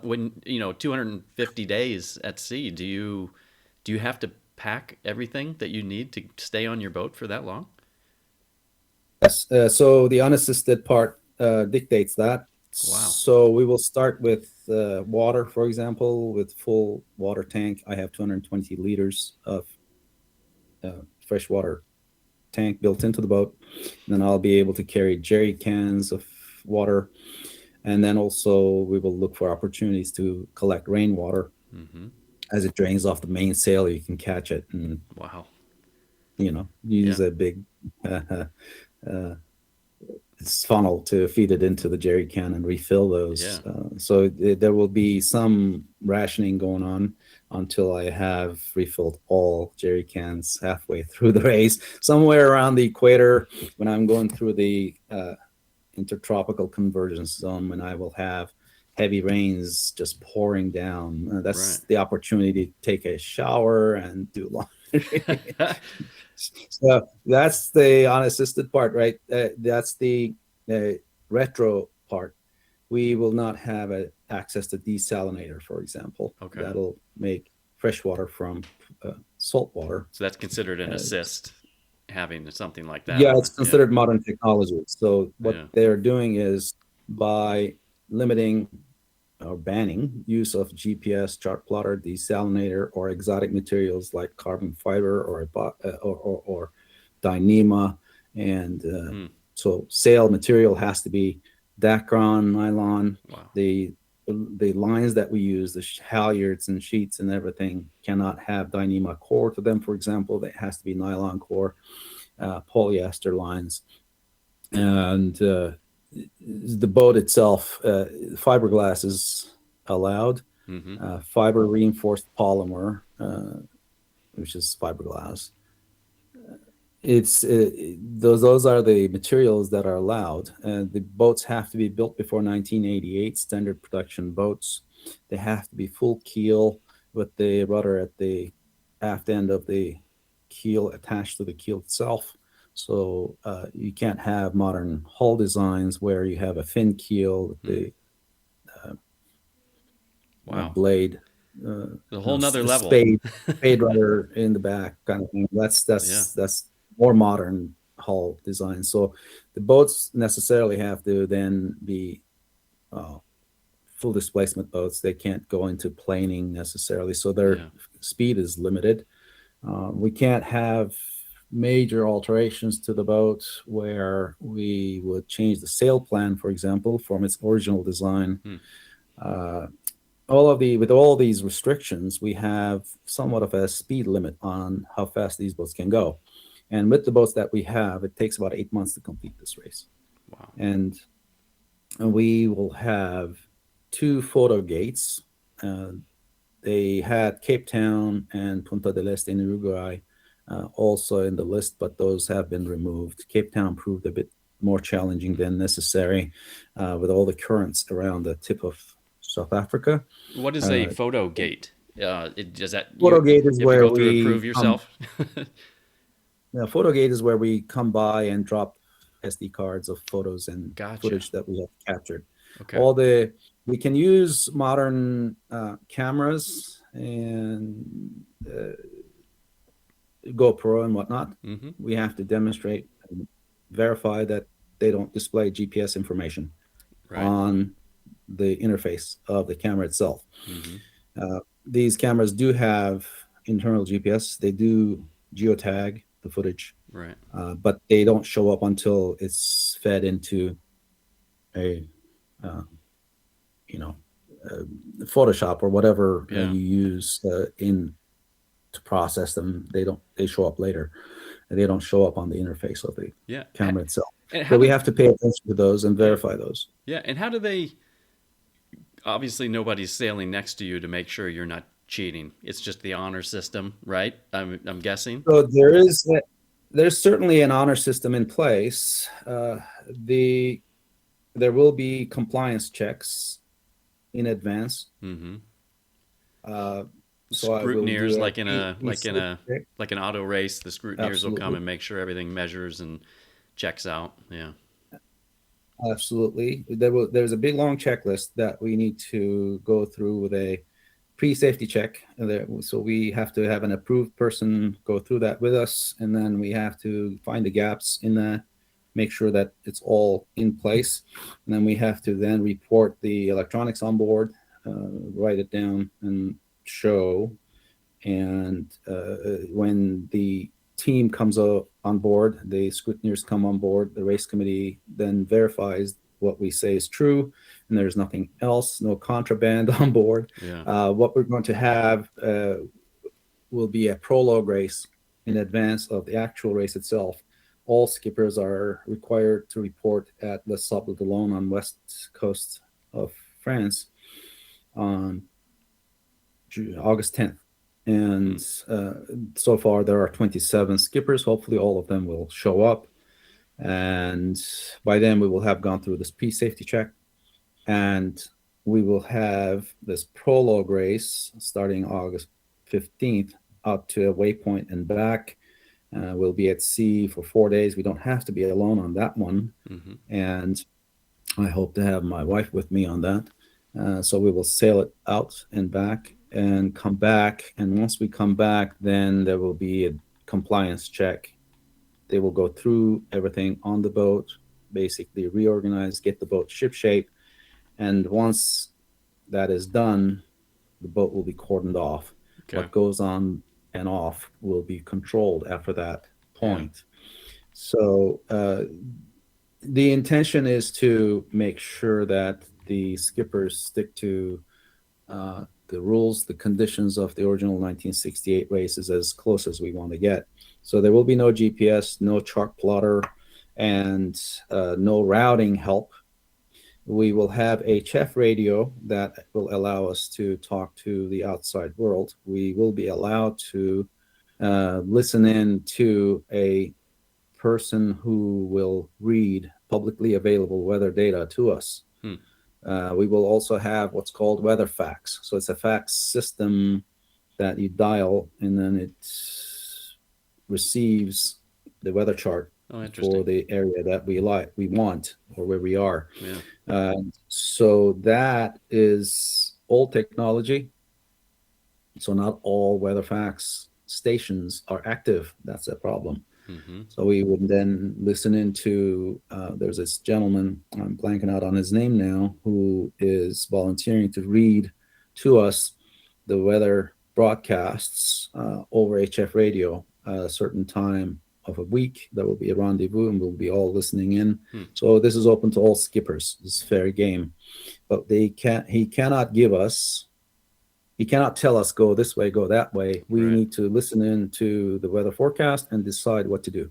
When 250 days at sea, do you have to pack everything that you need to stay on your boat for that long? Yes. So the unassisted part dictates that. Wow. So we will start with water, for example, with full water tank. I have 220 liters of fresh water tank built into the boat. And then I'll be able to carry jerry cans of water. And then also we will look for opportunities to collect rainwater Hmm. as it drains off the mainsail. You can catch it and Wow. use Yeah. a big uh, funnel to feed it into the jerry can and refill Yeah. those. So there will be some rationing going on until I have refilled all jerry cans halfway through the race. Somewhere around the equator, when I'm going through the intertropical convergence zone, when I will have heavy rains just pouring down, Right. that's the opportunity to take a shower and do laundry. So that's the unassisted part, right? That's the uh, retro part. We will not have access to desalinator, for example. Okay. That'll make fresh water from salt water. So that's considered an Uh, assist, having something like that yeah, on it's it. Yeah. considered modern technology. So what Yeah. they're doing is by limiting or banning use of GPS, chart plotter, desalinator, or exotic materials like carbon fiber or Dyneema. And Hmm. so sail material has to be Dacron, nylon. Wow. The the lines that we use, the halyards and sheets and everything, cannot have Dyneema core to them, for example. It has to be nylon core, polyester lines. And the boat itself, fiberglass is allowed. Hmm. Fiber reinforced polymer, which is fiberglass. It's those are the materials that are allowed. The boats have to be built before 1988, standard production boats. They have to be full keel with the rudder at the aft end of the keel attached to the keel itself. So you can't have modern hull designs where you have a fin keel with Hmm. the Wow. blade, A whole nother a level. spade rudder in the back kind of thing. Yeah. That's more modern hull design. So the boats necessarily have to then be uh, full displacement boats. They can't go into planing necessarily, so their Yeah. speed is limited. We can't have major alterations to the boat where we would change the sail plan, for example, from its original design. Uh, with all these restrictions, we have somewhat of a speed limit on how fast these boats can go. And with the boats that we have, it takes about 8 months to complete this race. Wow. And we will have 2 photo gates. They had Cape Town and Punta del Este in Uruguay also in the list, but those have been removed. Cape Town proved a bit more challenging than necessary with all the currents around the tip of South Africa. What is a photo gate? Does that Photo gate is you have to where go through and we prove yourself? photo gate is where we come by and drop SD cards of photos and Gotcha. footage that we have captured. Okay. We can use modern cameras and GoPro and whatnot. Mm-hmm. We have to demonstrate and verify that they don't display GPS information on the interface of the camera itself. Mm-hmm. These cameras do have internal GPS. They do geotag the footage, Right. But they don't show up until it's fed into a Photoshop or whatever you use to process them. They show up later. They don't show up on the interface of the camera itself. So we have to pay attention to those and verify those. Yeah, and how do they? Obviously, nobody's sailing next to you to make sure you're not cheating. It's just the honor system, right? I'm guessing. So there's certainly an honor system in place. There will be compliance checks in advance. Mm-hmm. So scrutineers, like in an auto race, the scrutineers will come and make sure everything measures and checks out. Yeah. Absolutely. There's a big long checklist that we need to go through with a pre-safety check. So we have to have an approved person go through that with us, and then we have to find the gaps in that, make sure that it's all in place, and then we have to then report the electronics on board, write it down and show. And when the team comes on board, the scrutineers come on board, the race committee then verifies what we say is true, and there's nothing else, no contraband on board. What we're going to have will be a prologue race in advance of the actual race itself. All skippers are required to report at Les Sables d'Olonne on west coast of France on August 10th. And so far there are 27 skippers. Hopefully all of them will show up. And by then we will have gone through this pre-safety check. And we will have this prologue race starting August 15th up to a waypoint and back. We'll be at sea for 4 days. We don't have to be alone on that one. Mm-hmm. And I hope to have my wife with me on that. So we will sail it out and back and come back. And once we come back, then there will be a compliance check. They will go through everything on the boat, basically reorganize, get the boat ship shape. And once that is done, the boat will be cordoned off. Okay. What goes on and off will be controlled after that point. So the intention is to make sure that the skippers stick to the rules, the conditions of the original 1968 races as close as we want to get. So there will be no GPS, no chart plotter, and no routing help. We will have a HF radio that will allow us to talk to the outside world. We will be allowed to listen in to a person who will read publicly available weather data to us. We will also have what's called weather fax. So it's a fax system that you dial, and then it receives the weather chart for the area that we want, or where we are. So that is old technology. So not all weather fax stations are active. That's a problem. Mm-hmm. So we would then listen into, there's this gentleman, I'm blanking out on his name now, who is volunteering to read to us the weather broadcasts over HF radio at a certain time of a week. There will be a rendezvous, and we'll be all listening in. Hmm. So this is open to all skippers. It's fair game, but he cannot tell us go this way, go that way. We Right. need to listen in to the weather forecast and decide what to do.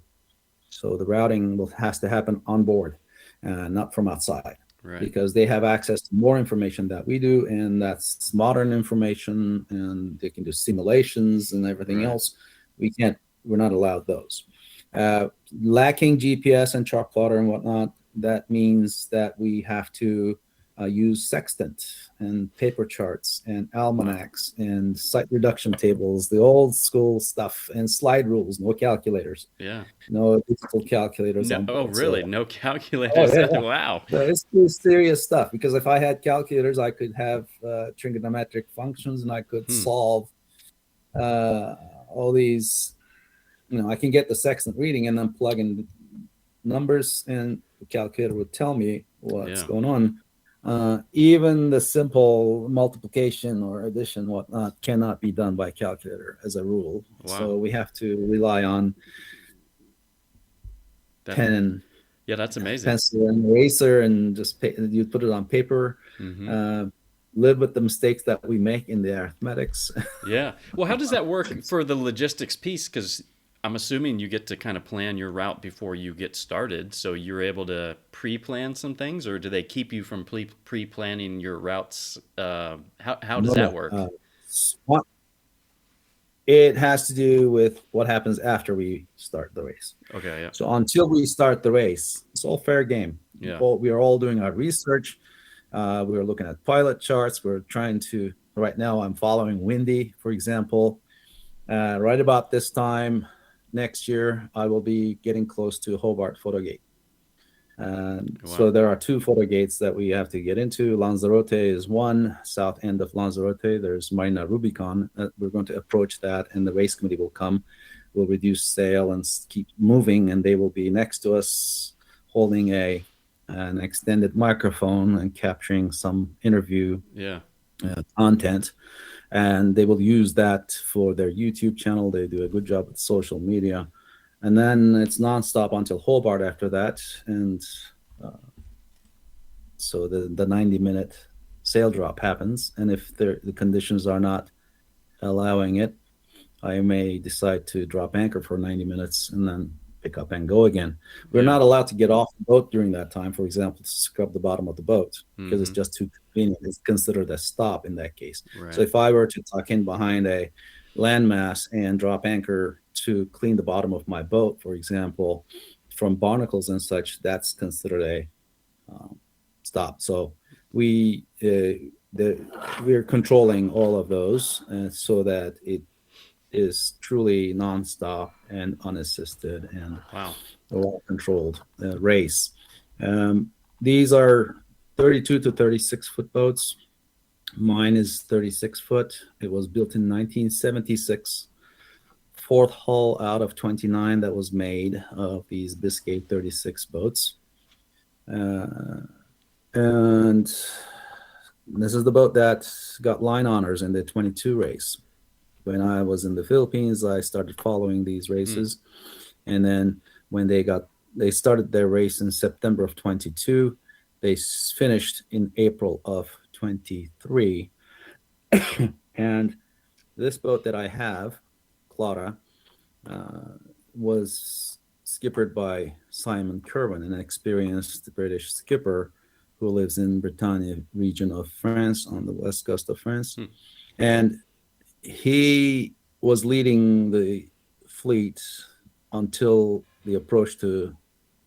So the routing has to happen on board, not from outside. Right. Because they have access to more information that we do, and that's modern information, and they can do simulations and everything Right. else. We're not allowed those. Lacking GPS and chart plotter and whatnot, that means that we have to use sextant and paper charts and almanacs and site reduction tables, the old school stuff, and slide rules. No calculators. Yeah. No digital calculators No. on Oh, board. really? So, No calculators? yeah. Wow. so it's serious stuff, because if I had calculators, I could have trigonometric functions, and I could solve all these. I can get the sextant reading and then plug in numbers, and the calculator would tell me what's going on. Even the simple multiplication or addition, whatnot, cannot be done by calculator as a rule. Wow. So we have to rely on pen and that's amazing. pencil and eraser, and just you put it on paper. Live with the mistakes that we make in the arithmetics. Yeah. Well, how does that work for the logistics piece? Because I'm assuming you get to kind of plan your route before you get started, so you're able to pre-plan some things, or do they keep you from pre-planning your routes? How does that work? It has to do with what happens after we start the race. Okay, yeah. So until we start the race, it's all fair game. Yeah. We are all doing our research. We're looking at pilot charts. We're trying to, right now I'm following Windy, for example. Right about this time next year, I will be getting close to Hobart Photo Gate. So there are 2 photo gates that we have to get into. Lanzarote is one, south end of Lanzarote. There's Marina Rubicon. We're going to approach that, and the race committee will come. We'll reduce sail and keep moving, and they will be next to us holding an extended microphone and capturing some interview content. And they will use that for their YouTube channel. They do a good job with social media. And then it's nonstop until Hobart after that. And so the 90-minute sail drop happens. And if the conditions are not allowing it, I may decide to drop anchor for 90 minutes and then pick up and go again. We're not allowed to get off the boat during that time, for example, to scrub the bottom of the boat, because it's just too convenient. It's considered a stop in that case. Right. So if I were to tuck in behind a landmass and drop anchor to clean the bottom of my boat, for example, from barnacles and such, that's considered a stop. So we're controlling all of those so that it is truly nonstop and unassisted and well-controlled race. These are 32 to 36 foot boats. Mine is 36 foot. It was built in 1976. 4th hull out of 29 that was made of these Biscay 36 boats. And this is the boat that got line honors in the 22 race. When I was in the Philippines, I started following these races. And then when they started their race in September of 22, they finished in April of 23. And this boat that I have, Clara, was skippered by Simon Kerwin, an experienced British skipper who lives in Bretagne region of France, on the west coast of France. And he was leading the fleet until the approach to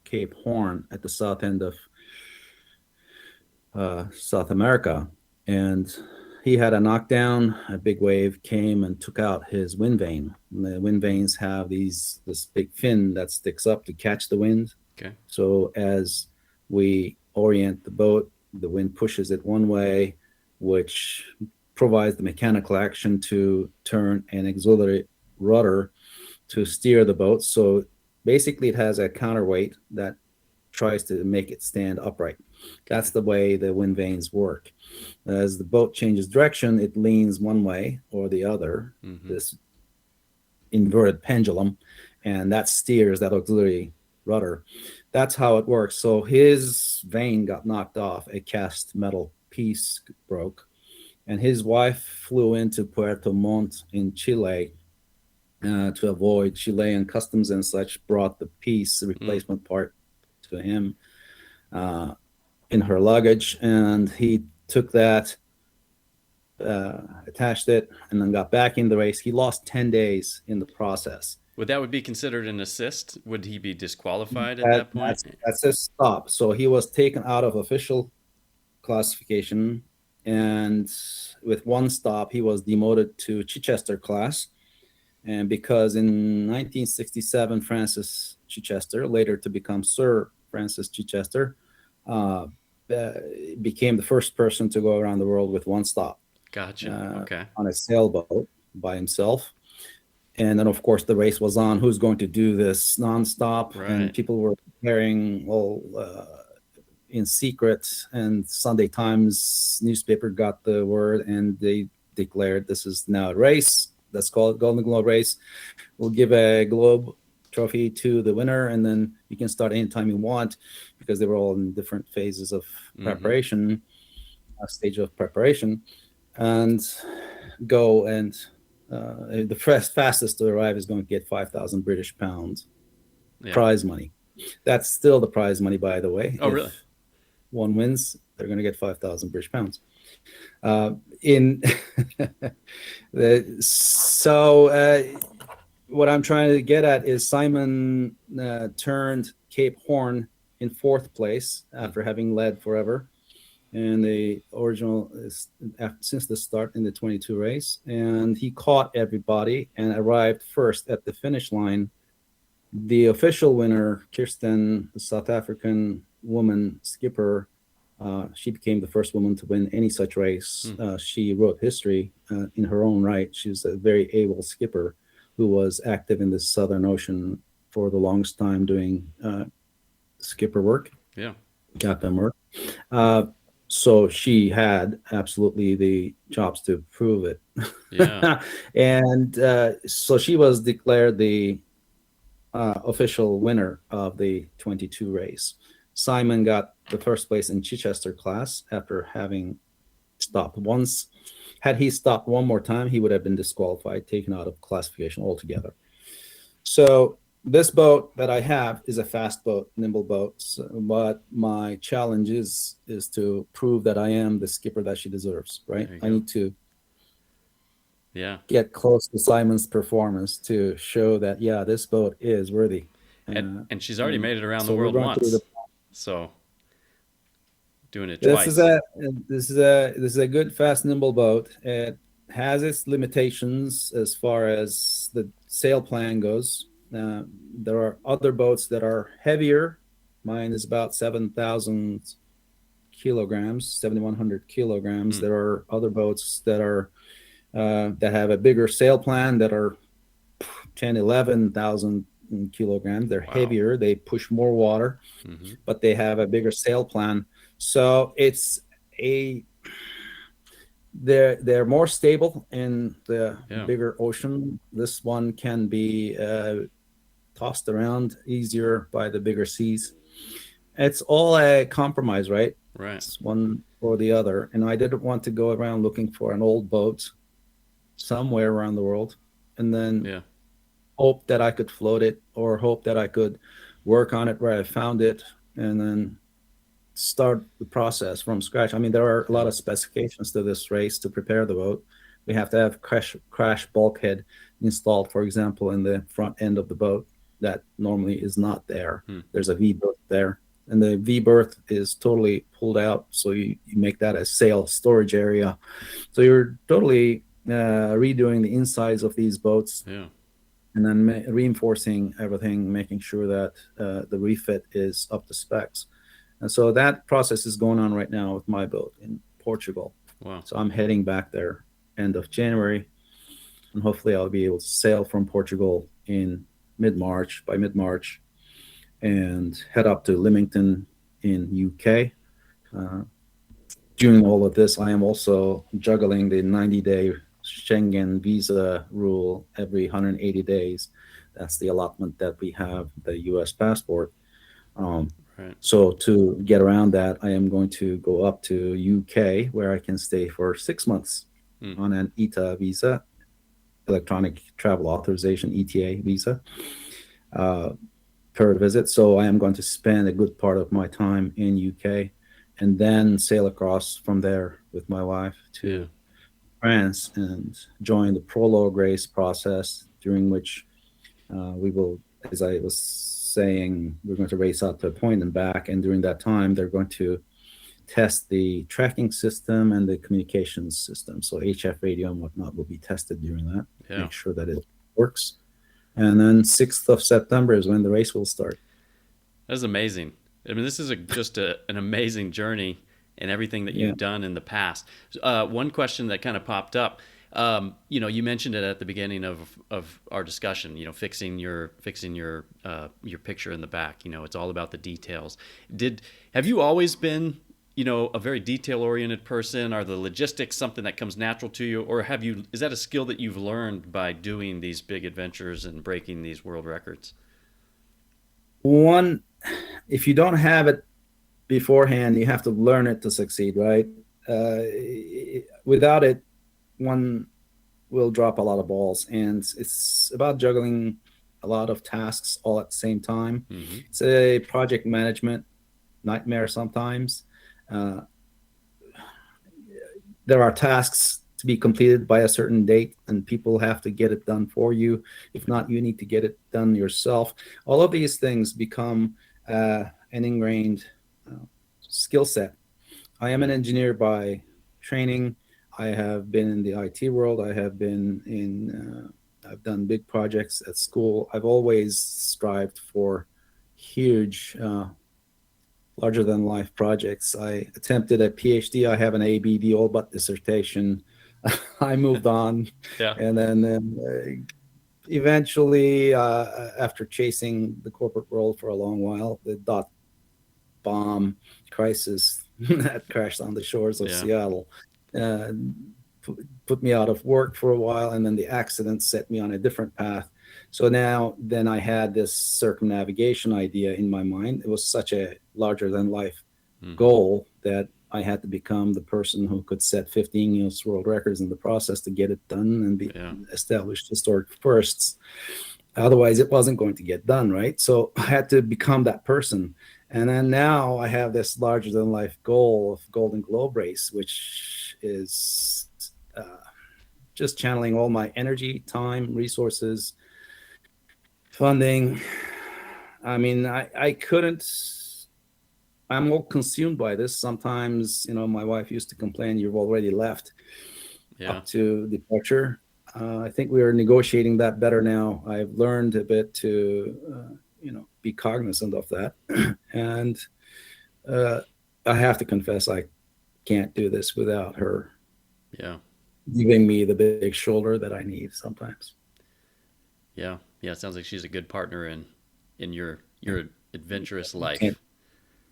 Cape Horn at the south end of South America. And he had a knockdown. A big wave came and took out his wind vane. And the wind vanes have this big fin that sticks up to catch the wind. Okay. So as we orient the boat, the wind pushes it one way, which provides the mechanical action to turn an auxiliary rudder to steer the boat. So basically it has a counterweight that tries to make it stand upright. That's the way the wind vanes work. As the boat changes direction, it leans one way or the other, this inverted pendulum, and that steers that auxiliary rudder. That's how it works. So his vane got knocked off. A cast metal piece broke, and his wife flew into Puerto Montt in Chile to avoid Chilean customs and such. Brought the piece, the replacement part, to him in her luggage, and he took that, attached it, and then got back in the race. He lost 10 days in the process. Would be considered an assist? Would he be disqualified at That, that point? that's a stop. So he was taken out of official classification, and with one stop, he was demoted to Chichester class. And because in 1967, Francis Chichester, later to become Sir Francis Chichester, became the first person to go around the world with one stop. Gotcha. Okay. On a sailboat by himself. And then, of course, the race was on. Who's going to do this nonstop? Right. And people were preparing in secret. And Sunday Times newspaper got the word, and they declared this is now a race. Let's call it Golden Globe race. We'll give a Globe trophy to the winner, and then you can start anytime you want, because they were all in different phases of preparation, stage of preparation, and go. And the fastest to arrive is going to get 5,000 British pounds prize money. That's still the prize money, by the way. Oh, really? One wins, they're going to get 5,000 British pounds. What I'm trying to get at is Simon turned Cape Horn in fourth place after having led forever. And the original is since the start in the 22 race, and he caught everybody and arrived first at the finish line. The official winner, Kirsten, the South African woman skipper, she became the first woman to win any such race. She wrote history in her own right. She's a very able skipper who was active in the Southern Ocean for the longest time doing skipper work, captain work. So she had absolutely the chops to prove it. Yeah. And so she was declared the official winner of the 22 race. Simon got the first place in Chichester class after having stopped once. Had he stopped one more time, he would have been disqualified, taken out of classification altogether. So this boat that I have is a fast boat, nimble boat, but my challenge is to prove that I am the skipper that she deserves, right? I need to get close to Simon's performance to show that, this boat is worthy. And she's already made it around the world once. So doing it twice. This is a good, fast, nimble boat. It has its limitations as far as the sail plan goes. There are other boats that are heavier. Mine is about 7,000 kilograms, 7,100 kilograms. There are other boats that are that have a bigger sail plan that are 10, 11,000 kilograms. They're heavier. They push more water, but they have a bigger sail plan. So it's they're more stable in the bigger ocean. This one can be tossed around easier by the bigger seas. It's all a compromise, right? Right. It's one or the other. And I didn't want to go around looking for an old boat somewhere around the world and then hope that I could float it, or hope that I could work on it where I found it and then start the process from scratch. I mean, there are a lot of specifications to this race to prepare the boat. We have to have crash bulkhead installed, for example, in the front end of the boat. That normally is not there. There's a V-berth there, and the V-berth is totally pulled out, so you make that a sail storage area. So you're totally redoing the insides of these boats, and then reinforcing everything, making sure that the refit is up to specs. And so that process is going on right now with my boat in Portugal. Wow. So I'm heading back there end of January, and hopefully I'll be able to sail from Portugal in by mid-March, and head up to Leamington in UK. During all of this, I am also juggling the 90-day Schengen visa rule every 180 days That's the allotment that we have, the U.S. passport. Um, Right. so to get around that, I am going to go up to UK, where I can stay for 6 months Mm. on an ETA visa, electronic travel authorization (ETA) visa, uh, per visit. So I am going to spend a good part of my time in UK, and then sail across from there with my wife Yeah. to France and join the prologue race process, during which we will, as I was saying, we're going to race out to a point and back. And during that time, they're going to test the tracking system and the communications system. So HF radio and whatnot will be tested during that, Yeah. make sure that it works. And then 6th of September is when the race will start. That's amazing. I mean, this is an amazing journey and everything that Yeah. you've done in the past. One question that kind of popped up, you mentioned it at the beginning of our discussion. Fixing your picture in the back. It's all about the details. Have you always been a very detail oriented person? Are the logistics something that comes natural to you, or is that a skill that you've learned by doing these big adventures and breaking these world records? One, if you don't have it beforehand, you have to learn it to succeed, right? Uh, Without it, one will drop a lot of balls, and it's about juggling a lot of tasks all at the same time. Mm-hmm. It's a project management nightmare sometimes. Uh, there are tasks to be completed by a certain date, and people have to get it done for you. If not, you need to get it done yourself. All of these things become an ingrained skill set. I am an engineer by training. I have been in the IT world. I've done big projects at school. I've always strived for huge, larger than life projects. I attempted a PhD. I have an ABD, all but dissertation. I moved on. Yeah. And then eventually, after chasing the corporate world for a long while, the dot bomb crisis that crashed on the shores of Yeah. Seattle uh, put me out of work for a while, and then the accident set me on a different path. So then I had this circumnavigation idea in my mind. It was such a larger than life Mm-hmm. goal that I had to become the person who could set 15 Guinness World Records in the process to get it done and be Yeah. established historic firsts. Otherwise, it wasn't going to get done, right? So I had to become that person. And then now I have this larger than life goal of Golden Globe race, which is just channeling all my energy, time, resources, funding. I mean, I couldn't, I'm all consumed by this. Sometimes, my wife used to complain, you've already left Yeah. up to departure. I think we are negotiating that better now. I've learned a bit to, be cognizant of that. And I have to confess, I can't do this without her Yeah. giving me the big shoulder that I need sometimes. Yeah. Yeah. It sounds like she's a good partner in your adventurous Can't, life.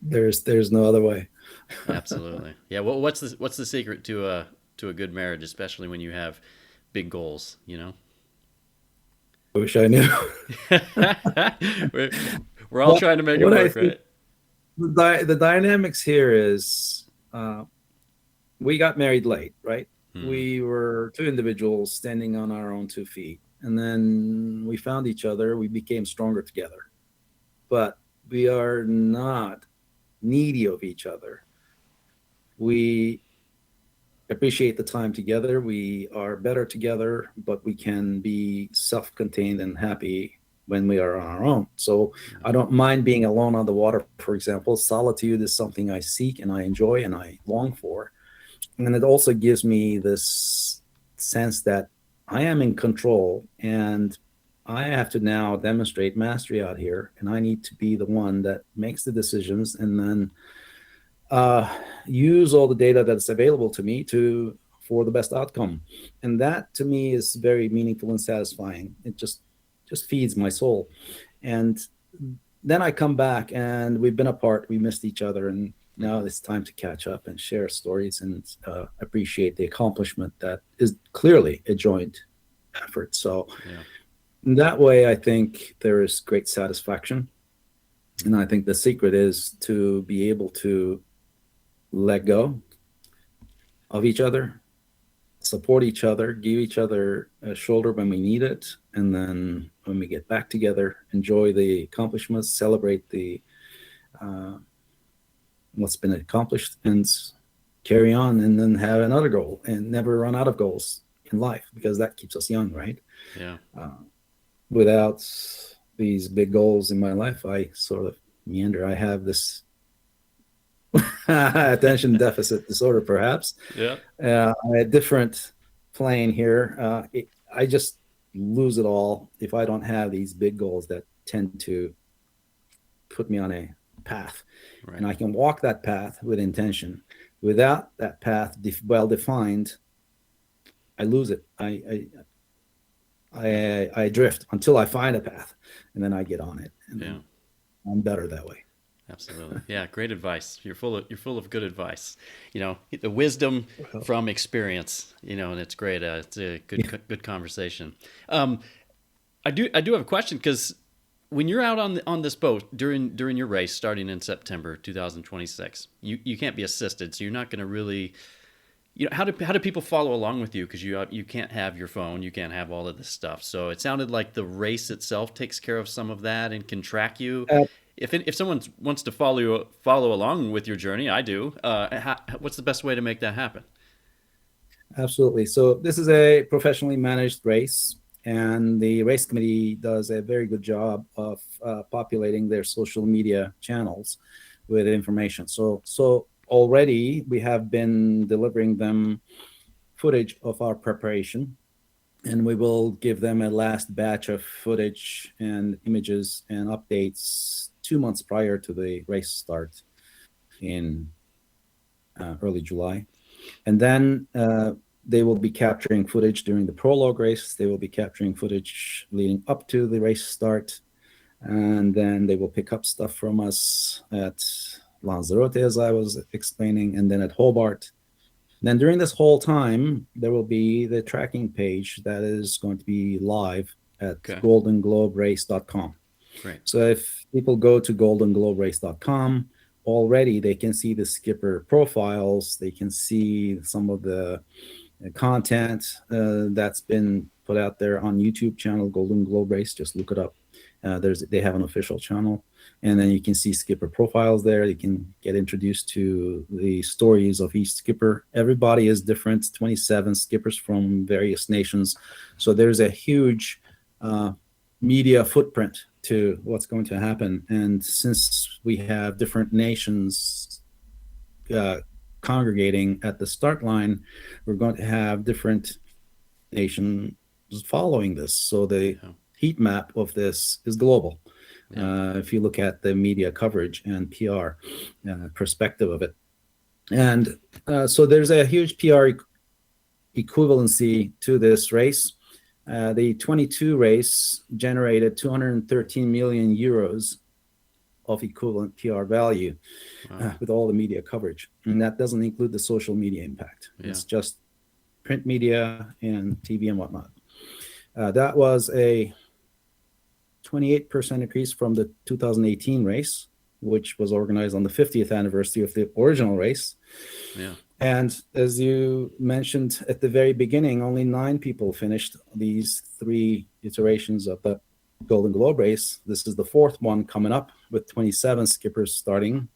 there's no other way. Absolutely. Yeah. Well, what's the secret to a good marriage, especially when you have big goals? I wish I knew. We're all trying to make it What I work, think right? the dynamics here is we got married late, right? Hmm. We were two individuals standing on our own 2 feet. And then we found each other. We became stronger together. But we are not needy of each other. We appreciate the time together. We are better together, but we can be self-contained and happy when we are on our own. So I don't mind being alone on the water, for example. Solitude is something I seek and I enjoy and I long for. And it also gives me this sense that I am in control and I have to now demonstrate mastery out here, and I need to be the one that makes the decisions and then use all the data that's available to me for the best outcome. And that to me is very meaningful and satisfying. It just feeds my soul. And then I come back and we've been apart, we missed each other, and now it's time to catch up and share stories and appreciate the accomplishment that is clearly a joint effort. So Yeah. in that way, I think there is great satisfaction. And I think the secret is to be able to let go of each other, support each other, give each other a shoulder when we need it, and then when we get back together, enjoy the accomplishments, celebrate the what's been accomplished, and carry on, and then have another goal, and never run out of goals in life, because that keeps us young, right? Yeah. Without these big goals in my life, I sort of meander. I have this attention deficit disorder, perhaps. Yeah. A different plane here. I just lose it all if I don't have these big goals that tend to put me on a path. Right. And I can walk that path with intention. Without that path well defined, I lose it. I drift until I find a path, and then I get on it. And Yeah. I'm better that way. Absolutely. Yeah, great advice. You're full of good advice. The wisdom from experience, and it's great. It's a good conversation. I do have a question, because when you're out on this boat during your race starting in September 2026, you can't be assisted, so you're not going to really, how do people follow along with you, because you can't have your phone, you can't have all of this stuff. So it sounded like the race itself takes care of some of that and can track you. If someone wants to follow along with your journey, I do. What's the best way to make that happen? Absolutely. So this is a professionally managed race, and the race committee does a very good job of populating their social media channels with information. So already we have been delivering them footage of our preparation, and we will give them a last batch of footage and images and updates 2 months prior to the race start in early July. And then they will be capturing footage during the prologue race. They will be capturing footage leading up to the race start. And then they will pick up stuff from us at Lanzarote, as I was explaining, and then at Hobart. Then during this whole time, there will be the tracking page that is going to be live at goldengloberace.com. Great. So if people go to goldengloberace.com, already they can see the skipper profiles. They can see some of the content that's been put out there on YouTube channel, Golden Globe Race. Just look it up. They have an official channel, and then you can see skipper profiles there. You can get introduced to the stories of each skipper. Everybody is different, 27 skippers from various nations. So there's a huge media footprint to what's going to happen. And since we have different nations congregating at the start line, we're going to have different nations following this. So the heat map of this is global. If you look at the media coverage and PR perspective of it. And so there's a huge PR equivalency to this race. The 22 race generated 213 million euros of equivalent PR value with all the media coverage. And that doesn't include the social media impact. It's just print media and TV and whatnot. That was a 28% increase from the 2018 race, which was organized on the 50th anniversary of the original race. Yeah. And as you mentioned at the very beginning, only 9 people finished these 3 iterations of the Golden Globe race. This is the 4th one coming up with 27 skippers starting.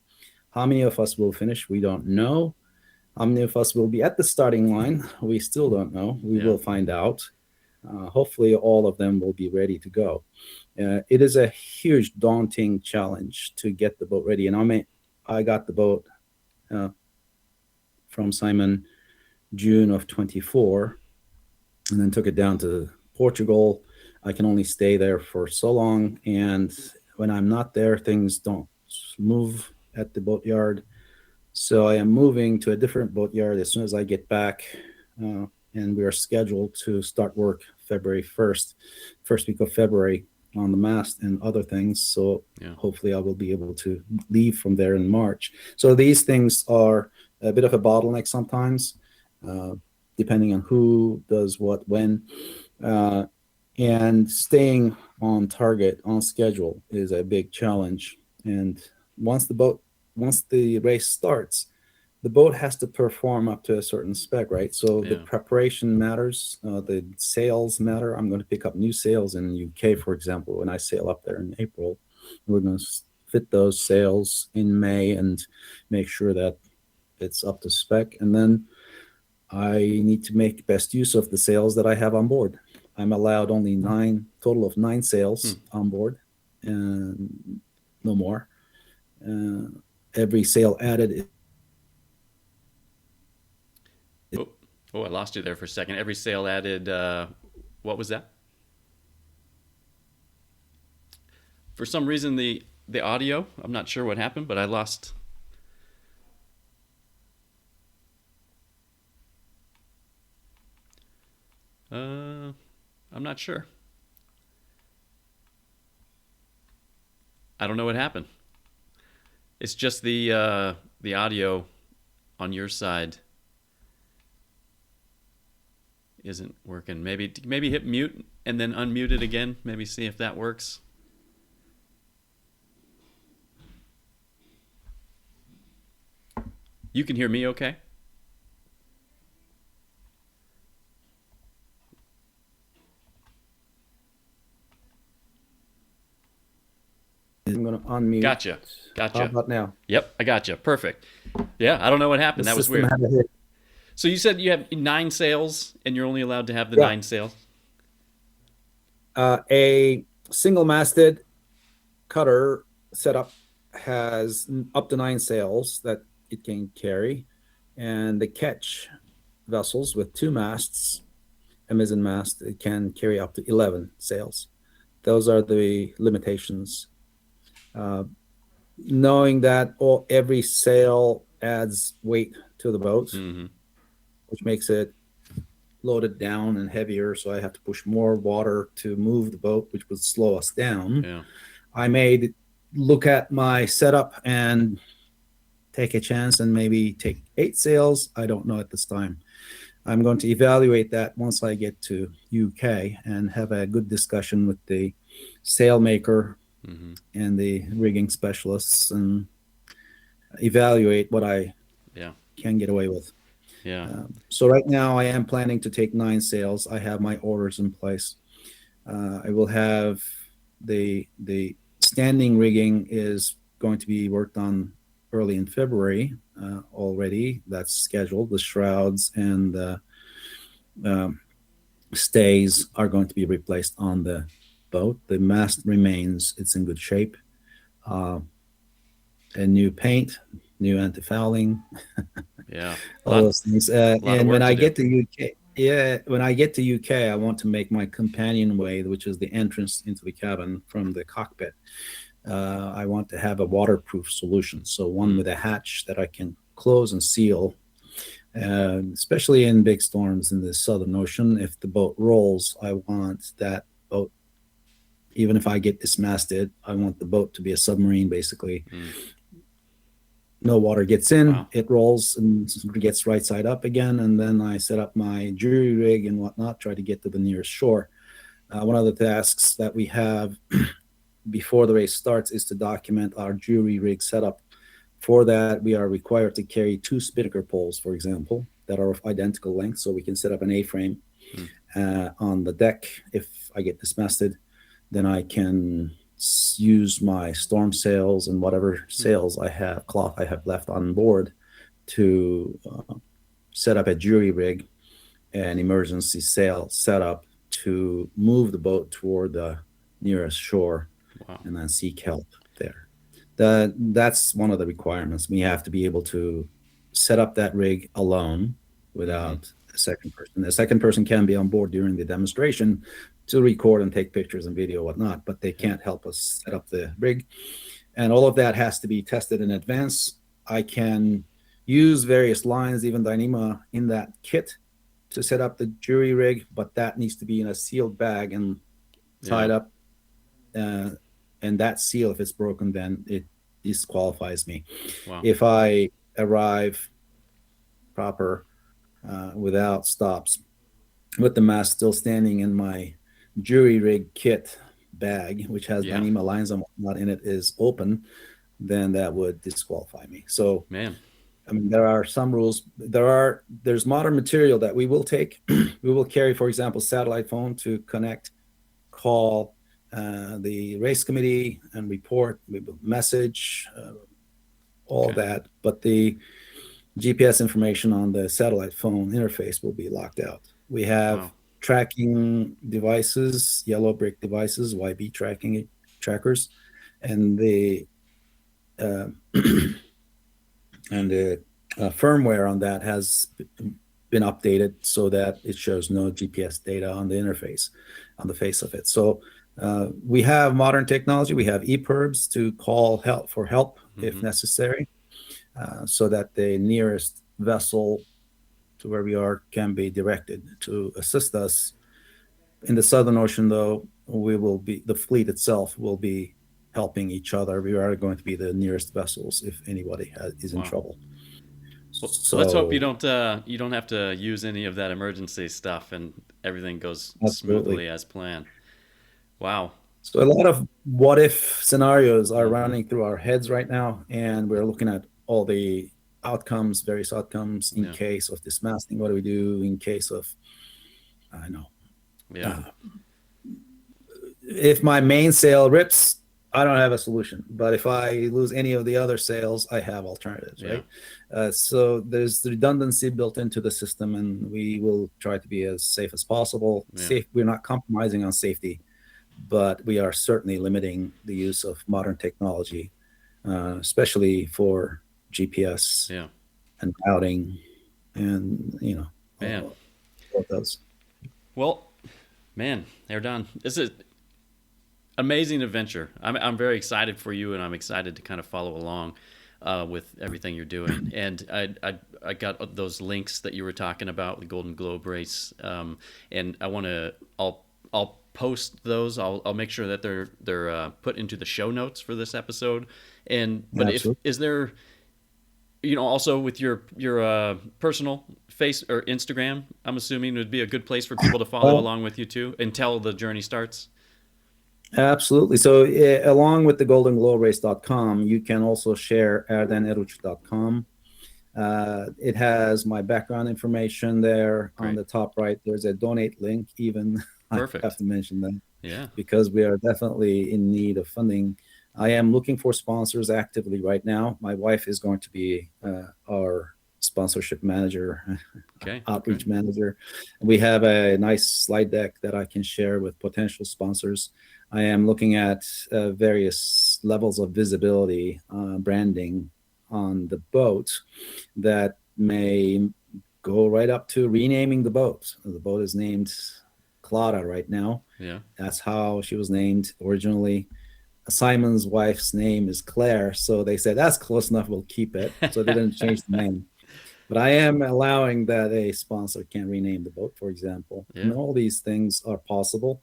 How many of us will finish? We don't know. How many of us will be at the starting line? We still don't know. We will find out. Hopefully all of them will be ready to go. It is a huge, daunting challenge to get the boat ready. And I got the boat from Simon June of 24, and then took it down to Portugal. I can only stay there for so long, and when I'm not there, things don't move at the boatyard. So I am moving to a different boatyard as soon as I get back, and we are scheduled to start work February 1st, first week of February, on the mast and other things. So hopefully I will be able to leave from there in March. So these things are a bit of a bottleneck sometimes, depending on who does what when. And staying on target, on schedule, is a big challenge. And once the race starts, the boat has to perform up to a certain spec, right? So the Yeah. preparation matters, the sails matter. I'm going to pick up new sails in the UK, for example, when I sail up there in April. We're going to fit those sails in May and make sure that it's up to spec. And then I need to make best use of the sails that I have on board. I'm allowed only total of nine Hmm. sails on board, and no more. Uh, every sail added. Oh, oh, I lost you there for a second. Every sail added. What was that? For some reason, the audio. I'm not sure what happened, but I lost. Uh, I'm not sure. I don't know what happened. It's just the audio on your side isn't working. Maybe hit mute and then unmute it again. Maybe see if that works. You can hear me okay? I'm going to unmute. Gotcha. How Gotcha. about now? Yep, I gotcha. Perfect. Yeah, I don't know what The happened. That was system weird. had a hit. So you said you have nine sails and you're only allowed to have the Yeah. nine sails? A single-masted cutter setup has up to nine sails that it can carry, and the ketch vessels with two masts, a mizzen mast, it can carry up to 11 sails. Those are the limitations. Knowing that every sail adds weight to the boat, Mm-hmm. which makes it loaded down and heavier, so I have to push more water to move the boat, which would slow us down. Yeah. I may look at my setup and take a chance and maybe take 8 sails. I don't know at this time. I'm going to evaluate that once I get to UK and have a good discussion with the sail maker Mm-hmm. and the rigging specialists and evaluate what I Yeah. can get away with. Yeah. So right now I am planning to take 9 sails. I have my orders in place. I will have the standing rigging is going to be worked on early in February already. That's scheduled. The shrouds and the stays are going to be replaced on the boat. The mast remains; it's in good shape. Uh, and new paint, new anti-fouling, Yeah. A all lot, those things. a lot of And work when to I do. get to UK, yeah, when I get to UK, I want to make my companionway, which is the entrance into the cabin from the cockpit. I want to have a waterproof solution, so one Mm. with a hatch that I can close and seal. Especially in big storms in the Southern Ocean, if the boat rolls, I want that boat. Even if I get dismasted, I want the boat to be a submarine, basically. Mm. No water gets in, Wow. it rolls and gets right side up again, and then I set up my jury rig and whatnot, try to get to the nearest shore. One of the tasks that we have before the race starts is to document our jury rig setup. For that, we are required to carry 2 spinnaker poles, for example, that are of identical length, so we can set up an A-frame Mm. on the deck. If I get dismasted, then I can use my storm sails and whatever sails I have, cloth I have left on board, to set up a jury rig, an emergency sail setup to move the boat toward the nearest shore Wow. and then seek help there. That's one of the requirements. We have to be able to set up that rig alone Mm-hmm. without a second person. The second person can be on board during the demonstration to record and take pictures and video, whatnot, but they Yeah. can't help us set up the rig. And all of that has to be tested in advance. I can use various lines, even Dyneema, in that kit to set up the jury rig, but that needs to be in a sealed bag and Yeah. tied up. Uh, and that seal, if it's broken, then it disqualifies me. Wow. If I arrive proper without stops, with the mast still standing and my jury rig kit bag, which has Yeah, Dyneema lines and whatnot in it, is open, then that would disqualify me. So, man. I mean, there are some rules. There's modern material that we will take. We will carry, for example, satellite phone to connect, call the race committee and report. We will message all Okay. that, but the GPS information on the satellite phone interface will be locked out. We have Wow. tracking devices, yellow brick devices, YB tracking trackers, and uh, the firmware on that has been updated so that it shows no GPS data on the interface, on the face of it. So we have modern technology. We have EPIRBs to call help for help if Hmm. necessary, so that the nearest vessel to where we are can be directed to assist us. In the Southern Ocean, though, the fleet itself will be helping each other. We are going to be the nearest vessels if anybody is in Wow. trouble. Well, let's hope So, you don't have to use any of that emergency stuff and everything goes absolutely. smoothly as planned. Wow. So, a lot of what if scenarios are Hmm. running through our heads right now, and we're looking at all the outcomes, various outcomes in Yeah. case of dismasting. What do we do in case of, I know, Yeah. uh, if my mainsail rips, I don't have a solution. But if I lose any of the other sails, I have alternatives, Yeah. right? So there's redundancy built into the system, and we will try to be as safe as possible. Yeah. Safe. We're not compromising on safety, but we are certainly limiting the use of modern technology, especially for GPS Yeah. and routing, and Man. all of those. Well, man, they're done. This is amazing adventure. I'm very excited for you, and I'm excited to kind of follow along with everything you're doing. And I got those links that you were talking about, the Golden Globe race, and I'll post those. I'll make sure that they're put into the show notes for this episode. And but if Absolutely. is there, also with your personal face or Instagram, I'm assuming would be a good place for people to follow Well, along with you too until the journey starts. absolutely. So, along with the goldenglobrace.com, you can also share erdeneruc.com. It has my background information there on Great. the top right. There's a donate link, even. I have Perfect. to mention that Yeah. because we are definitely in need of funding. I am looking for sponsors actively right now. My wife is going to be our sponsorship manager, Okay. Great. outreach manager. We have a nice slide deck that I can share with potential sponsors. I am looking at various levels of visibility, branding on the boat that may go right up to renaming the boat. The boat is named Clara right now. Yeah. That's how she was named originally. Simon's wife's name is Claire, so they said that's close enough. We'll keep it. So they didn't change the name. But I am allowing that a sponsor can rename the boat, for example. And Yeah. all these things are possible.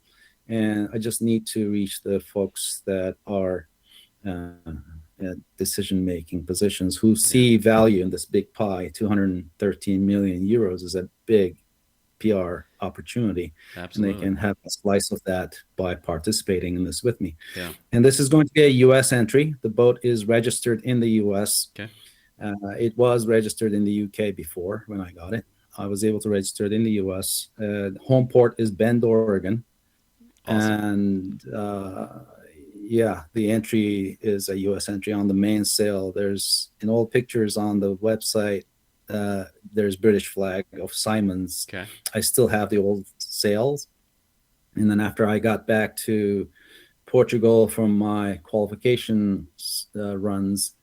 And I just need to reach the folks that are uh, at decision-making positions who Yeah. see value in this big pie. 213 million euros is a big PR opportunity, and they Absolutely. can have a slice of that by participating in this with me. Yeah. And this is going to be a U.S. entry. The boat is registered in the U.S. Okay. It was registered in the U.K. before when I got it. I was able to register it in the U.S. Home port is Bend, Oregon, Awesome. and yeah, the entry is a U.S. entry on the mainsail. There's in all pictures on the website. There's British flag of Simon's. Okay. I still have the old sails, and then after I got back to Portugal from my qualification runs,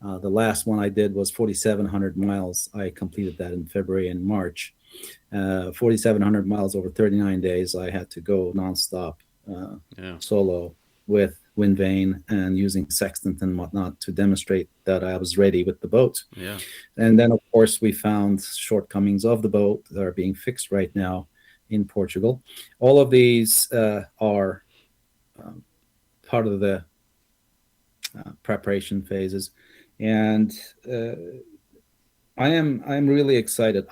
the last one I did was 4,700 miles. I completed that in February and March. 4,700 miles over 39 days. I had to go nonstop, Yeah. solo with wind vane and using sextant and whatnot to demonstrate that I was ready with the boat. Yeah. And then, of course, we found shortcomings of the boat that are being fixed right now in Portugal. All of these are part of the preparation phases, and I'm really excited.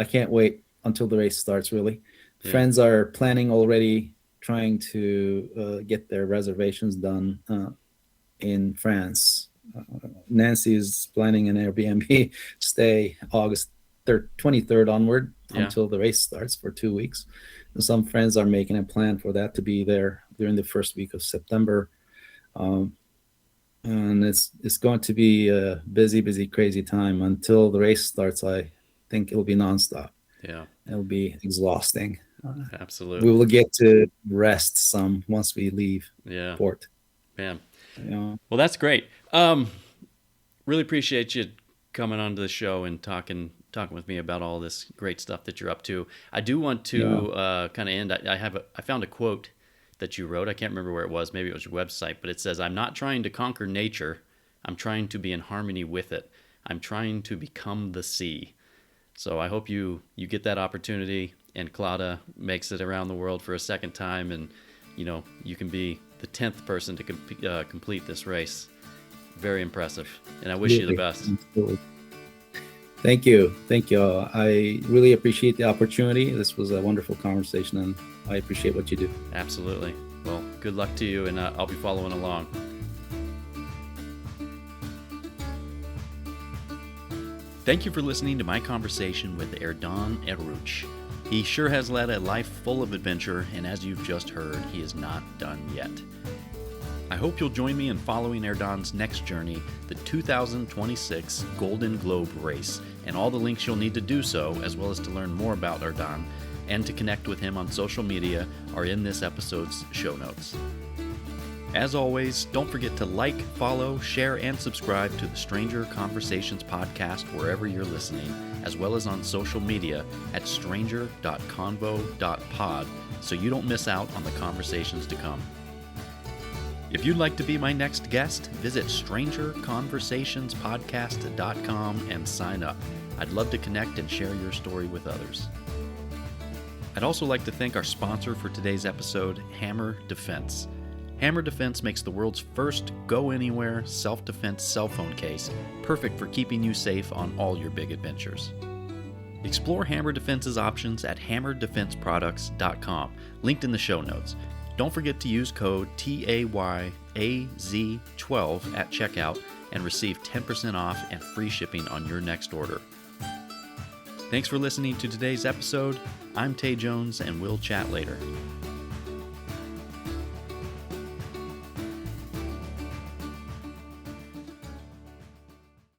I can't wait until the race starts, really. Yeah. Friends are planning already, trying to get their reservations done in France. Nancy is planning an Airbnb stay August 23rd onward Yeah. until the race starts for 2 weeks. And some friends are making a plan for that to be there during the first week of September. And it's going to be a busy, crazy time until the race starts. I think it'll be nonstop. Yeah. It'll be exhausting. Absolutely. We will get to rest some once we leave Yeah. port. Man. Yeah. Well, that's great. Really appreciate you coming onto the show and talking with me about all this great stuff that you're up to. I do want to kind of end. I found a quote that you wrote. I can't remember where it was. Maybe it was your website, but it says, "I'm not trying to conquer nature. I'm trying to be in harmony with it. I'm trying to become the sea." So I hope you get that opportunity, and Claudia makes it around the world for a second time, and you can be the 10th person to complete this race. Very impressive, and I wish you the best. Absolutely. Thank you. I really appreciate the opportunity. This was a wonderful conversation, and I appreciate what you do. Absolutely. Well, good luck to you, and I'll be following along. Thank you for listening to my conversation with Erden Eruc. He sure has led a life full of adventure, and as you've just heard, he is not done yet. I hope you'll join me in following Erden's next journey, the 2026 Golden Globe Race, and all the links you'll need to do so, as well as to learn more about Erden and to connect with him on social media, are in this episode's show notes. As always, don't forget to like, follow, share, and subscribe to the Stranger Conversations podcast wherever you're listening, as well as on social media at stranger.convo.pod, so you don't miss out on the conversations to come. If you'd like to be my next guest, visit strangerconversationspodcast.com and sign up. I'd love to connect and share your story with others. I'd also like to thank our sponsor for today's episode, Hammer Defense. Hammer Defense makes the world's first go-anywhere self-defense cell phone case, perfect for keeping you safe on all your big adventures. Explore Hammer Defense's options at hammerdefenseproducts.com, linked in the show notes. Don't forget to use code TAYAZ12 at checkout and receive 10% off and free shipping on your next order. Thanks for listening to today's episode. I'm Tay Jones, and we'll chat later.